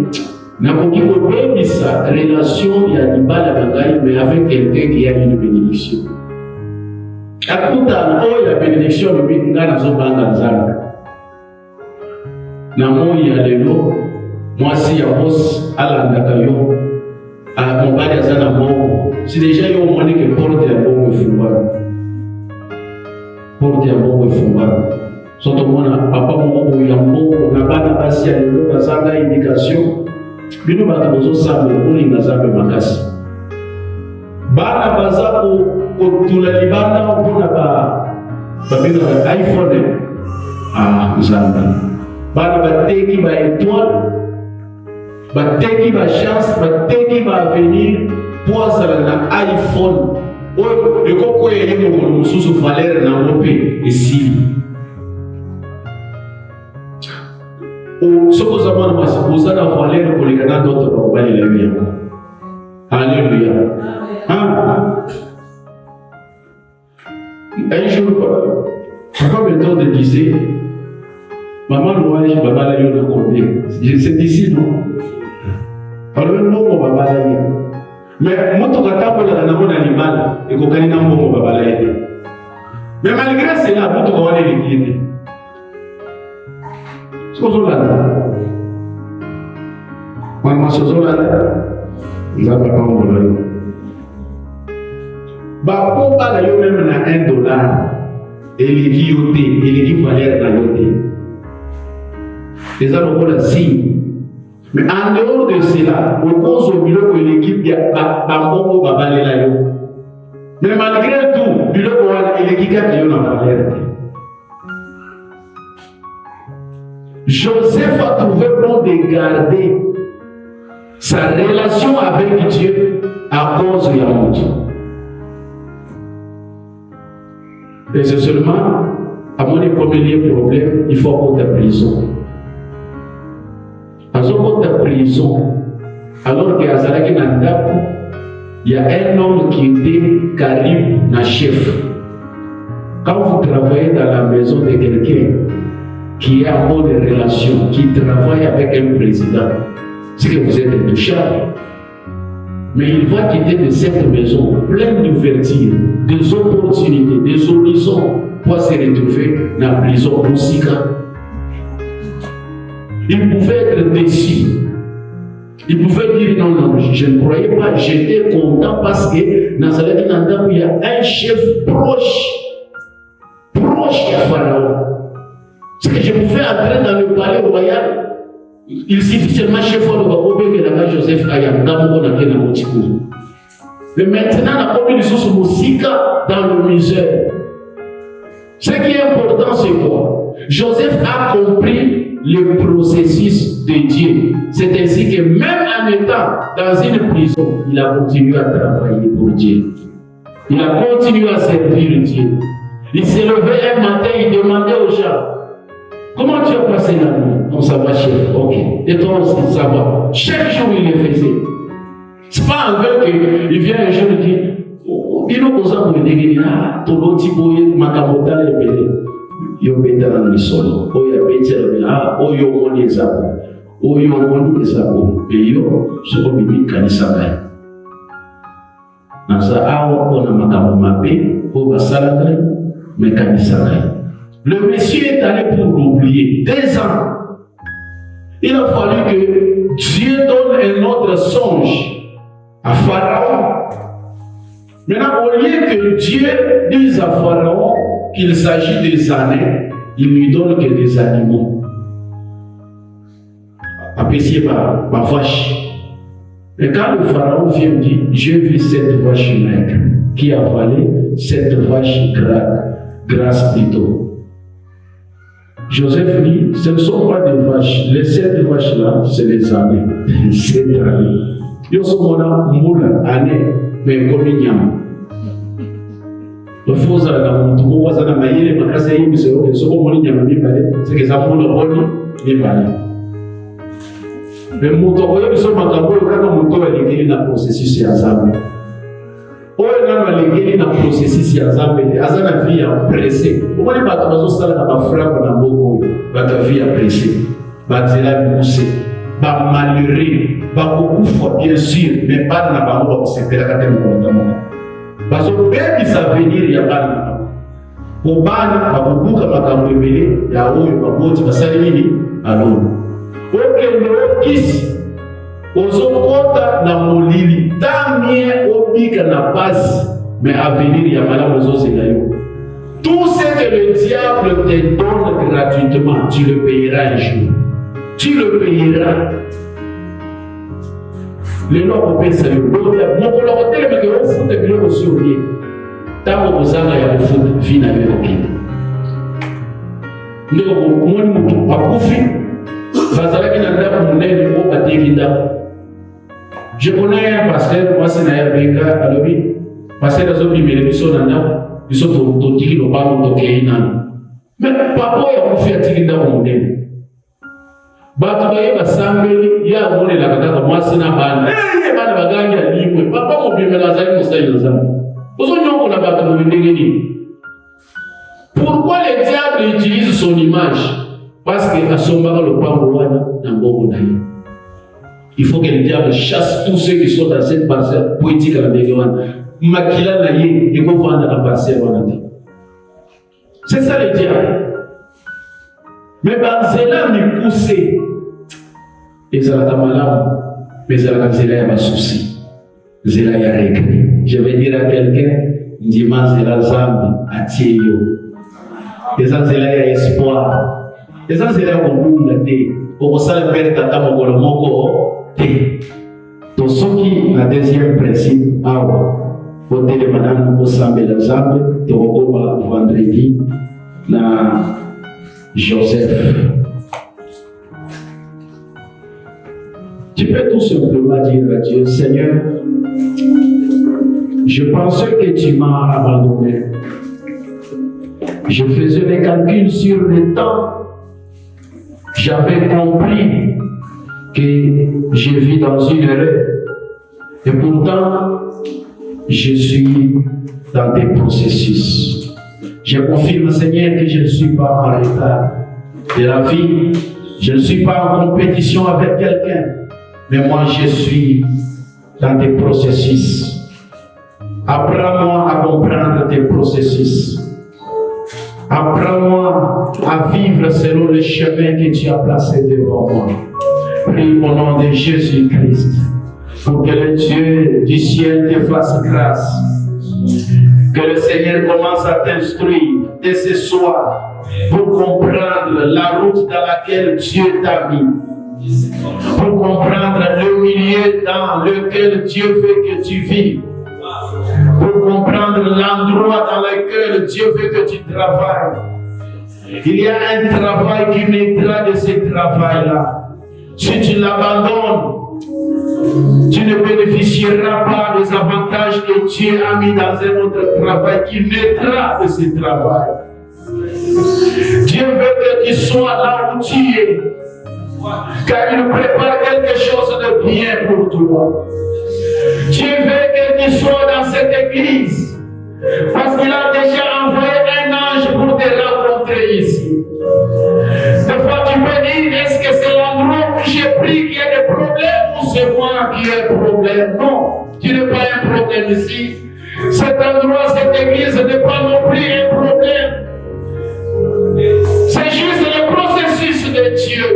nakoki kobebisa relation ya libala na ngai mais avec quelqu'un qui a une bénédiction. Akuta oyo ya bénédiction lobi ngai nazobanga nzambe na moi ya lelo mwasi ya bosi alandaka yo mobali aza na mbongo si deja yo omoni ke porte ya mbongo efungwami, porte ya mbongo efungwami. So tomona papa moko boyo ya mbongo na bana basi ya lelo bazanga indication bino bato bozosambela kolinga nzambe makasi. Bana baza kotula libanda mpona babengaka iPhone nzambe. Bana bateki ba étoile, bateki ba chance, bateki ba avenir po azala na iPhone oyo ekoko eyeli mokolo mosusu valere nango mpe esili. Soki oza mwana mwasi oza na valere koleka na ndoto bakobalela yo yango. Alléluia. Un jour, papa méthode disait, maman louange, baba la yo combien. C'est ici, non? Alors même non, baba la yo. Mais moi, tu as tapé la namo animal et qu'on gagne namo baba la yo. Mais malgré cela, moi, tu as gagné l'équité. Ce qu'on a là, moi, ce qu'on a là, nous avons pas encore. Bako bala yo même na $1 eleki yo te, eleki valeur na yo te. Eza lokola signe. Mais en dehors de cela, okozo biloko eleki bambongo babalela yo. Mais malgré tout, biloko wana eleki kaka yo na valeur te. Joseph a trouvé bon de garder sa relation avec Dieu à cause de la honte. Et c'est seulement, à mon premier problème, il faut avoir ta prison. À ta prison, alors qu'il y a il y a un homme qui était Karim, na chef. Quand vous travaillez dans la maison de quelqu'un qui a en bonne relation, qui travaille avec un président, c'est que vous êtes intouchable. Mais il va quitter de cette maison pleine d'ouverture, des opportunités, des horizons pour se retrouver dans la prison Moussika. Il pouvait être déçu. Il pouvait dire non, je ne croyais pas, j'étais content parce que dans cette époque, il y a un chef proche de Pharaon. C'est que je pouvais entrer dans le palais royal. Il suffit seulement chef de Joseph Ayam, mais maintenant, la communauté de Moussika dans le misère. Ce qui est important, c'est quoi? Joseph a compris le processus de Dieu. C'est ainsi que même en étant dans une prison, il a continué à travailler pour Dieu. Il a continué à servir Dieu. Il s'est levé un matin, il demandait aux gens, comment tu as passé la nuit? On ça va, chef. Ok. Et toi aussi, ça va. Chaque jour, il le faisait. C'est pas en vain qu'il vient un jour et dit, il nous pose un peu de dire, ah, ton autre type, makamota est belé. Yo beta dans le sol. Oh, ya beta là. Oh, yo moni ezabo. Oh, yo moni ezabo. Et yo, ce qu'on dit, kanisa gai. Nasa awa, on a makambo mapé. Oh, basala gai. Mais kanisa gai. Le monsieur est allé pour l'oublier. 2 ans. Il a fallu que Dieu donne un autre songe à Pharaon. Maintenant, au lieu que Dieu dise à Pharaon qu'il s'agit des années, il lui donne que des animaux. Apprécié par ma vache. Et quand le Pharaon vient dire, j'ai vu cette vache maigre qui a avalé cette vache grasse plutôt. Joseph dit, ce ne sont pas des vaches. Les 7 vaches-là, c'est les années. 7 années. Ils sont moula, année, mais comme il y a. Le faux à la montre, on va à mailler, ma casse est ce qu'on y a mis balai, c'est que ça monte au les balais. Mais mon tour, il se met à boire quand on monte à l'église dans le processus et à Zambé. On est dans l'église dans le processus et à Zambé, à Zambé, vie à presser. Pourquoi les bateaux sont là à frappe dans beaucoup, bateau vie à presser, bateau là poussé, malheureux. bakokufa bien sûr, mais bana na bango bakosepelaka te mokolo moko. Bazobebisa avenir ya bana na bango. Po bana bakobuka makambo ebele ya oyo baboti basali nini alolo. Okende okisi ozokota na molili tamie obika na basi, mais avenir ya malamu ozozela yo. Tout ce que le diable te donne gratuitement, tu le payeras un jour. Tu le payeras. Les lois pour payer ça. Mon volontaire me dit au foot et puis au soulier. Tant que vous avez à foot, finalement, ok. Nous avons pas confié. Je connais un pasteur, moi c'est un Béka, alors oui, pasteur a sorti mes épisodes en dehors. Ils sont tous qui n'ont pas monté. Mais papa a confié à Tikinda au monde. Batubaye basambeli ya mone la kaka mwasi na bana. Bana baganga limwe. Papa mo bimela zali musayi nzambe. Ozo nyongo la batu mo ndengeni. Pourquoi le diable utilise son image? Parce que asomba le pango wana na mbongo na ye. Il faut que le diable chasse tous ceux qui sont dans cette parcelle poétique à la Bégawana. Makila na ye, il faut vendre la parcelle wana. C'est ça le diable. Mais Banzela me pousse. Et ça la malamu. Mais ça la Zela ya souci. Zela ya règle. Je vais dire à quelqu'un, Ndima Zela Zambi, Atieyo. Et ça Zela ya espoir. Et ça Zela ya Kongunga te. Pour ça le père tata mokolo moko te. Donc ce qui la deuxième principe, awa. Pour te demander pour Sambe la Zambi, te recoba vendredi na Joseph. Tu peux tout simplement dire à Dieu, Seigneur, je pensais que tu m'as abandonné. Je faisais des calculs sur le temps. J'avais compris que je vis dans une erreur. Et pourtant, je suis dans des processus. Je confirme, Seigneur, que je ne suis pas en retard de la vie. Je ne suis pas en compétition avec quelqu'un. Mais moi, je suis dans des processus. Apprends-moi à comprendre tes processus. Apprends-moi à vivre selon le chemin que tu as placé devant moi. Prie au nom de Jésus-Christ pour que le Dieu du ciel te fasse grâce. Que le Seigneur commence à t'instruire dès ce soir pour comprendre la route dans laquelle Dieu t'a mis. Pour comprendre le milieu dans lequel Dieu veut que tu vives. Pour comprendre l'endroit dans lequel Dieu veut que tu travailles. Il y a un travail qui naîtra de ce travail-là. Si tu l'abandonnes, tu ne bénéficieras pas des avantages que Dieu a mis dans un autre travail qui naîtra de ce travail. Dieu veut que tu sois là où tu es. Car il prépare quelque chose de bien pour toi. Dieu veut que tu sois dans cette église. Parce qu'il a déjà envoyé un ange pour te rencontrer ici. Des fois tu peux dire, est-ce que c'est l'endroit où j'ai pris qu'il y a des problèmes ou c'est moi qui ai un problème? Non, tu n'as pas un problème ici. Cet endroit, cette église n'est pas non plus un problème. C'est juste le processus de Dieu.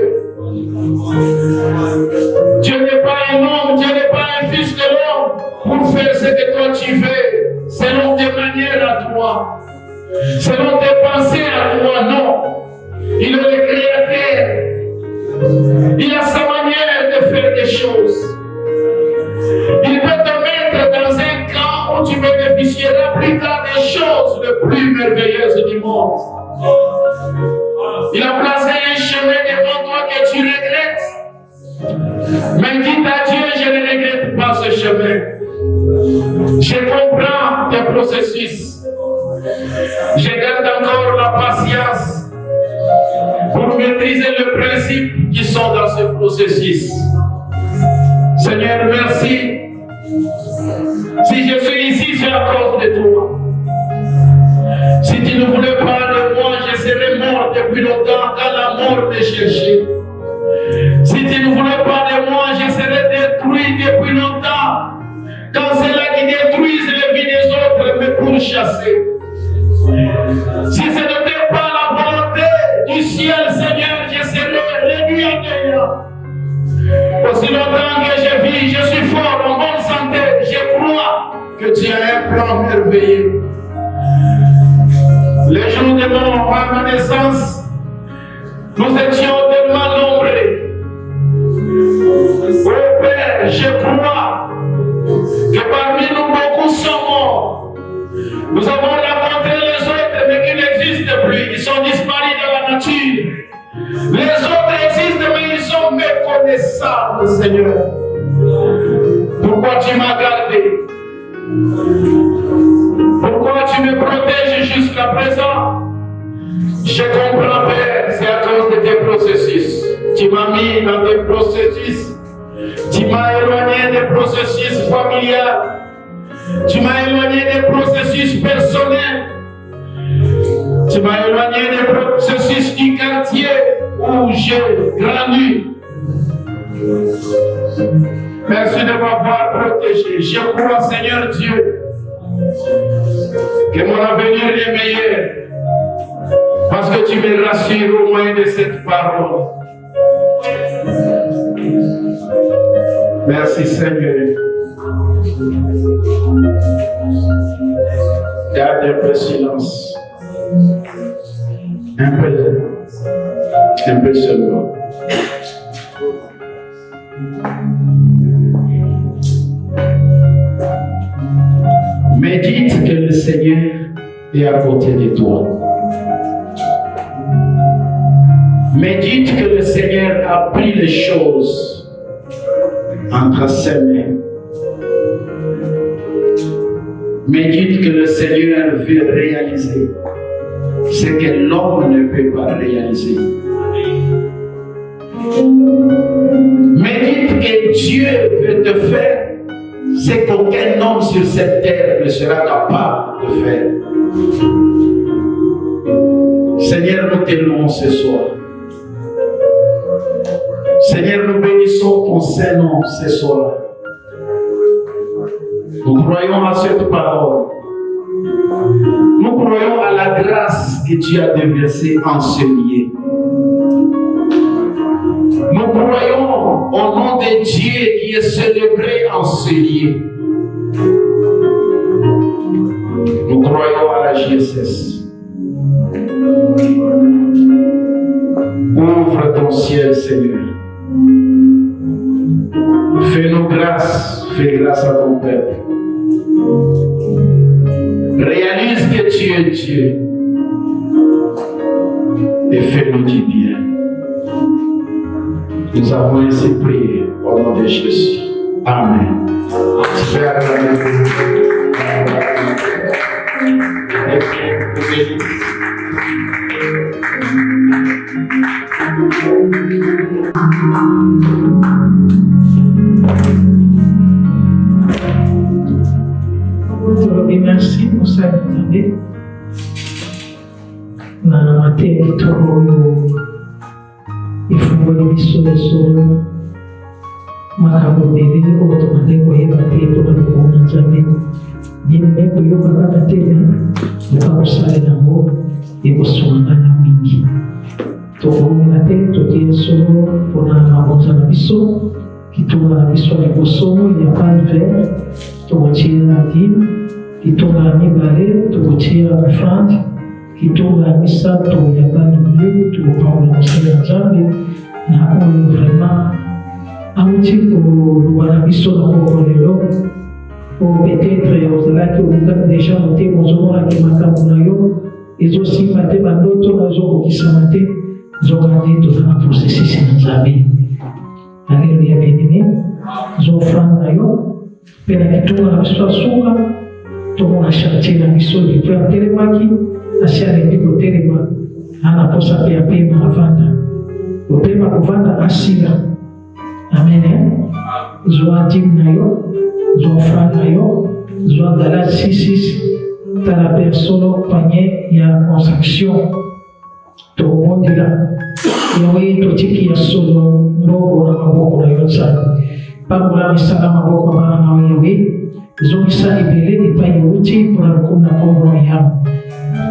Dieu n'est pas un homme, Dieu n'est pas un fils de l'homme pour faire ce que toi tu veux, selon tes manières à toi, selon tes pensées à toi, non. Il est le créateur. Il a sa manière de faire des choses. Il peut te mettre dans un camp où tu bénéficieras plus tard des choses les plus merveilleuses du monde. Il a placé un chemin devant toi que tu regrettes. Mais dis à Dieu, je ne regrette pas ce chemin. Je comprends tes processus. Je garde encore la patience pour maîtriser les principes qui sont dans ce processus. Seigneur, merci. Si je suis ici, c'est à cause de toi. Si tu ne voulais pas de moi, je serais mort depuis longtemps quand la mort me cherchait. Si tu ne voulais pas de moi, je serais chasser. Si ce n'était pas la volonté du ciel, Seigneur, je serais réduit à néant. Aussi longtemps que je vis, je suis fort, en bonne santé, je crois que tu as un plan merveilleux. Le jour de ma naissance, nous étions tellement nombreux. Oh Père, je crois que parmi nous beaucoup sont morts. Nous avons rencontré les autres, mais qui n'existent plus. Ils sont disparus dans la nature. Les autres existent, mais ils sont méconnaissables, Seigneur. Pourquoi tu m'as gardé? Pourquoi tu me protèges jusqu'à présent? Je comprends, Père, c'est à cause de tes processus. Tu m'as mis dans tes processus. Tu m'as éloigné des processus familiaux. Tu m'as éloigné des processus personnels. Tu m'as éloigné des processus du quartier où j'ai grandi. Merci de m'avoir protégé. Je crois, Seigneur Dieu, que mon avenir est meilleur. Parce que tu me rassures au moyen de cette parole. Merci Seigneur. Garde un peu de silence. Un peu seulement. Médite que le Seigneur est à côté de toi. Médite que le Seigneur a pris les choses entre ses mains. Médite que le Seigneur veut réaliser ce que l'homme ne peut pas réaliser. Médite que Dieu veut te faire ce qu'aucun homme sur cette terre ne sera capable de faire. Seigneur, nous te louons ce soir. Seigneur, nous bénissons ton Saint-Nom ce soir. Nous croyons à cette parole. Nous croyons à la grâce que tu as déversée en ce lieu. Nous croyons au nom de Dieu qui est célébré en ce lieu. Nous croyons à la JSS. Ouvre ton ciel, Seigneur. Fais-nous grâce, fais grâce à ton peuple. Réalise que tu es Dieu et fais-nous du bien. Nous avons ainsi prié au nom de Jésus. Amen. Je vais acclamer pour vous. Merci pour ça que vous avez. Dans la matière qui trouve, il faut voir les solutions. Makabobele, automatique, vous voyez, pour le monde, jamais. Il n'y a pas de problème, il n'y a pas de problème, et vous soyez dans la wiki. Donc, vous avez tout qui est solo pour la bonne ambition, qui tourne la mission de vos solos, il n'y a pas de verre, tout retire la dîme. Qui tourne la mi-balai, tu retires la offrande, qui tourne la missa, tu n'y a pas de milieu, tu ne peux pas lancer la jambe. Nous avons vraiment un outil pour la mission de l'homme. Pour peut-être, au-delà que vous avez déjà noté, vous avez dit que ils ont aussi maté, d'autres raisons qui sont matées, ils ont gardé tout le processus dans la vie. Alléluia, bien-aimé. Ils ont offrande à eux, puis qui tourne la mission, tout na chantier na biso lipo ya telemaki asi alembi kotelema ana posa pe apema avanda opema kovanda asila amen zwa tim na yo zwa fra na yo zwa Galates 6:6 tala persolo panye ya construction tobondela yawe totiki ya solo mbogo na maboko na yo sana pambola misala maboko bana na yawe ezongisa ebele epai euti mpona lokumu na kombo yabo.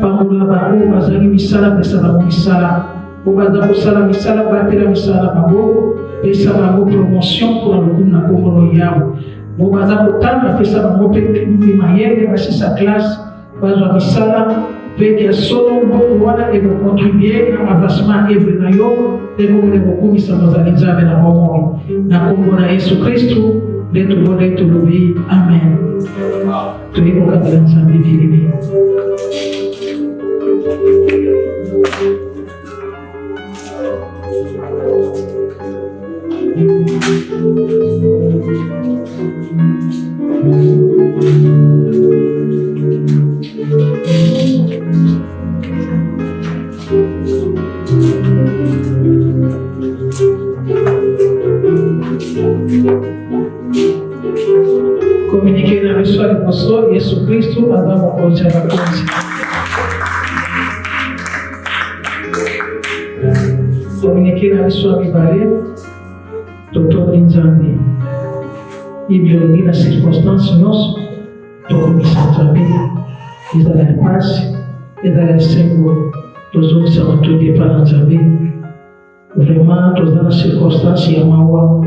Pambola bango bazali misala pesa bango misala, oyo baza kosala misala batela misala bango, pesa bango promotion mpona lokumu na kombo yabo. Oyo baza kotanga pesa bango mpe mayele basisa classe bazwa misala mpe ya solo mbongo wana ekokontribue na avancement evre na yo mpe bongo ekokumisa mozali nzambe na bomoi. Na kombo na Yesu Kristu nde tobonde tolobi amen. Toyebokakala nzambe bilimi. Communiquer na pessoa de pastor Yesu Kristu aza mokonzi ya bakonzi. Communiquer na pessoa mibale totondi nzambe. Ibiologi na circonstance nyonso tokomisa nzambe ezala ya pasi ezala ya sengo tozongisa matondi epai na nzambe. Vraiment toza na circonstance ya mawa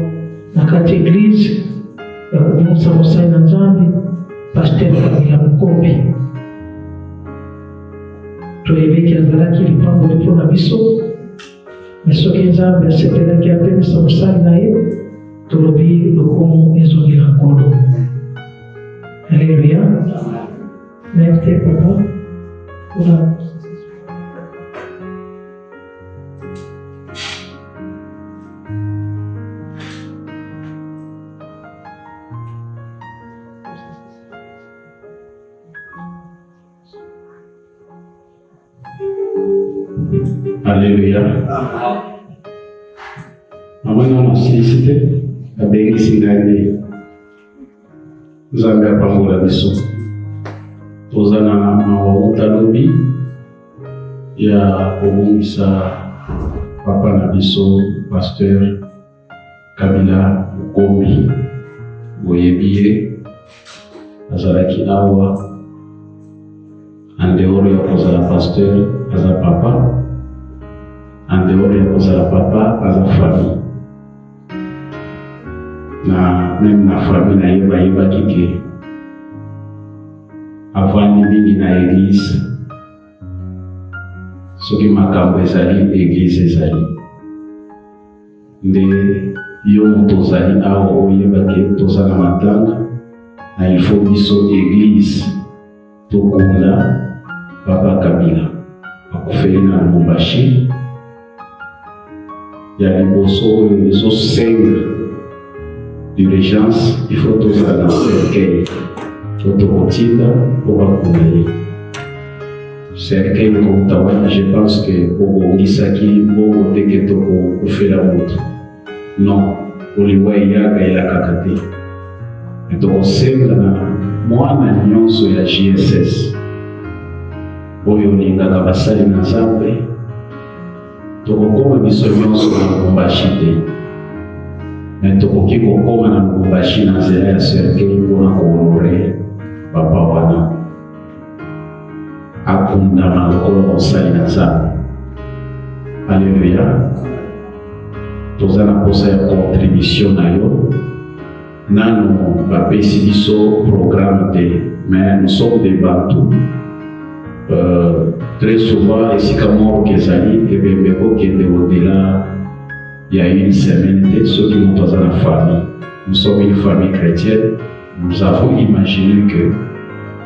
na kati église ya kobongisa mosali na nzambe paster Kabila Mukombi. Toyebeki azalaki lipamboli mpona biso, me soki nzambe asepelaki apemisa mosali na ye tolobi lokumu ezongela nkolo. Alleluya. Nayebite papa mpona Alléluia. Maman na félicité abengisi ngai nzambe apambola biso toza na mawauta lobi ya kobongisa papa na biso pasteur Kabila Mukombi. Boyebi ye azalaki awa en dehors ya kozala pasteur aza papa, en dehors ya kozala papa aza famille. Na même na famille na ye bayebaki ke avandi mingi na église, soki makambo ezali église ezali. Nde yo moto ozali awa oyebaki toza na matanga na il faut biso église tokunda papa Kabila akufeli na Lubumbashi ya liboso oyo ezosenga d'urgence. Il faut tozala na cercueil to tokotinda po bakunda ye cercueil kouta wana. Je pense que obongisaki mbongo teke tokokufela moto non, oliwa eyaka elakaka te. Tokosenga na mwana nyonso ya JSS oyo olingaka basali na nzambe, tokokoma biso nyonso na Lubumbashi te, me tokoki kokoma na Lubumbashi na nzela ya cercueil mpona kohonore papa wana akundama lokola mosali na nzambe. Alleluya. Toza na posa ya contribution na yo, nano bapesi biso programme te, mais nous sommes des Bantous. Très souvent esika moko kezali ebembe kokende au-delà ya une semaine te soki moto aza na famille. Nous sommes une famille chrétienne. Nous avons imaginé que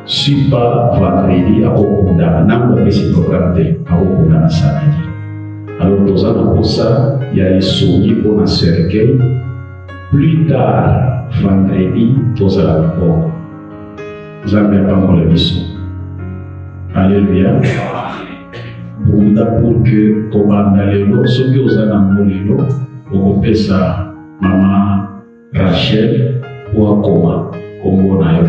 si pas vendredi akokunda nango bapesi programme te akokunda na samedi. Alors toza na posa ya esongi mpona cercueil. Plus tard vendredi tozala na bongo. Nzambe apambola biso. Alléluia. Bunda pour que kobanda lelo soki oza na molelo okopesa mama Rachel po akoma kombo na yo,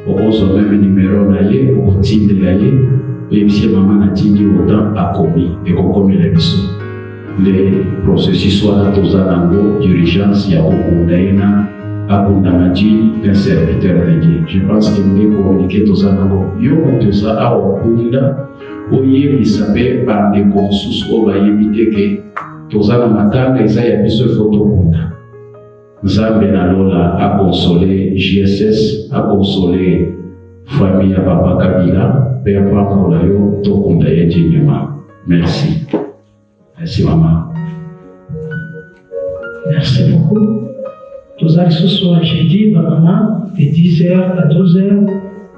okozwa meme numero na ye okotindela ye oyebisi mama natindi otan akomi ekokomela biso. Le processus wana toza nango d'urgence ya kokunda ye na Abundamadi, un serviteur de Dieu. Je pense que nous communiquer tout ça d'abord. Yo, tout ça, à Okunda, Oye, Bisabe, par des consus, Obayemite, que tout ça, dans ma table, ils aient mis ce photo Kunda. Zambe Nalola a consolé JSS, a consolé famille à Papa Kabila, Père Pamolayo, Tokunda Yedjinyama. Merci. Merci, maman. Merci beaucoup. Tous les soirs jeudi, maman, de 10h à 12h.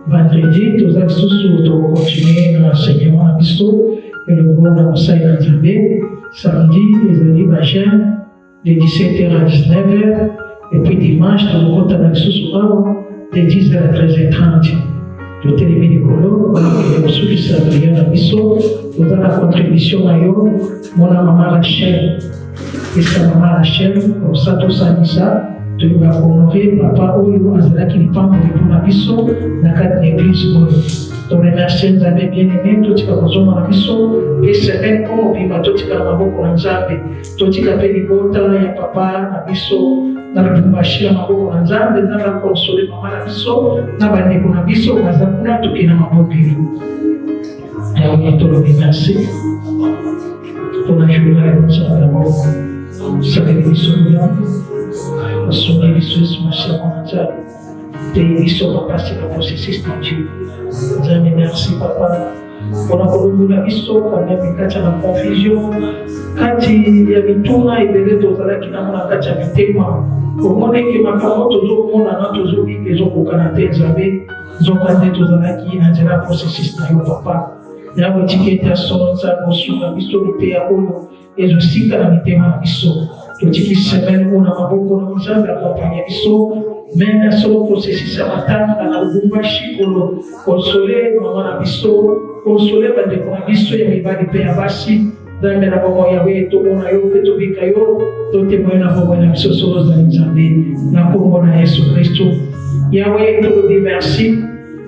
Vendredi, tous les soirs, continuer l'enseignement à Bisto et le groupe d'Amosai Nzambe. Samedi, les années Bajen, de 17h à 19h. Et puis dimanche, tout le monde dans le soir, de 10h à 13h30. Je télémé du colo, on a reçu ça à Bisto. Vous avez la contribution à yo, mon maman Rachel. Et sa maman Rachel, comme ça, tout ça, tu vas honorer papa ou azalaki lipango pour la biso na quatre églises boy. Tu remercies Nzambe bien-aimé, tu vas kozoma na biso et semaine comme bima tu vas maboko na Nzambe. Tu vas pe libota ya papa na biso na kumbashia maboko na Nzambe na consoler mama na biso na bandeko na biso bazakuna tukina maboko. Et on te remercie pour la journée de la mort. Sabe biso ya Assumir isso, ter isso para participar para vocês Nzambe, merci papa. Pour la isso, kami mikata na confusion. Kati ya mituna ibele tozalaki na mona kati ya mitema. Omone ke makambo tozomona na tozobika ezokokana te Nzambe. Nzokande tozalaki na nzela processus na yo papa. Yawe tiketa sonza kosuka biso mpe ya oyo ezosika na mitema na biso. Totiki semaine una maboko na Nzambe accompagner biso même solo processus ya matanga na lubumbashi kolo consoler mama na biso consoler bandeko na biso ya mibali mpe ya basi Nzambe na bongo yawe tobona yo mpe tobika yo totemoye na bongo na biso solo za Nzambe na kombo na Yesu Kristo. Yawe tolobi merci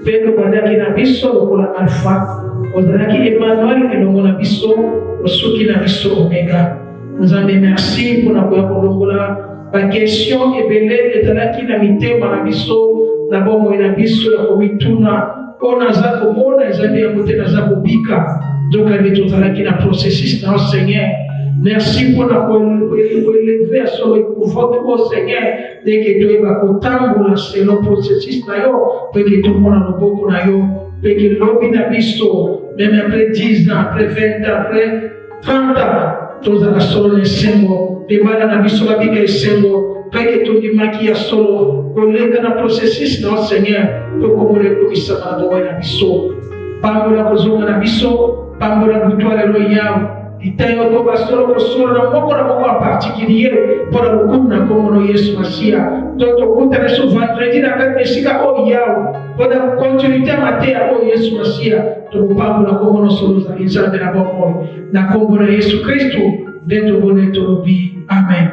mpe tobandaki na biso lokola alpha ozalaki Emmanuel elongo na biso osoki na biso omega. Nzambe merci pour nakoya kolongola ba question ebele etalaki na mitema na biso na bomoi na biso ya komituna mpona aza komona ezali yango te naza kobika nzokande tozalaki na processus na Seigneur. Merci pour na koeleve solo ekuvoke o Seigneur ndenge toyeba kotambola selon processus na yo mpe ke tomona loboko na yo mpe ke lobi na biso même après 10 ans, après 20 ans, après 30 ans tozala solo na esengo libala na biso babika esengo peke tondimaki ya solo kolenga na processus na Seigneur tokomona ekomisama na bongo na biso pambola kozonga na biso pambola butwa lelo yawe itayo toba solo kosolo na moko en particulier mpona lokumu na kombo Yesu Masia tokutana so vendredi na kati esika oyo yawe mpona continuité ya mateya oyo Yesu Masia tokopambola kombo solo za Nzambe na bongo na kombo na Yesu Kristo nde tobone tolobi amen.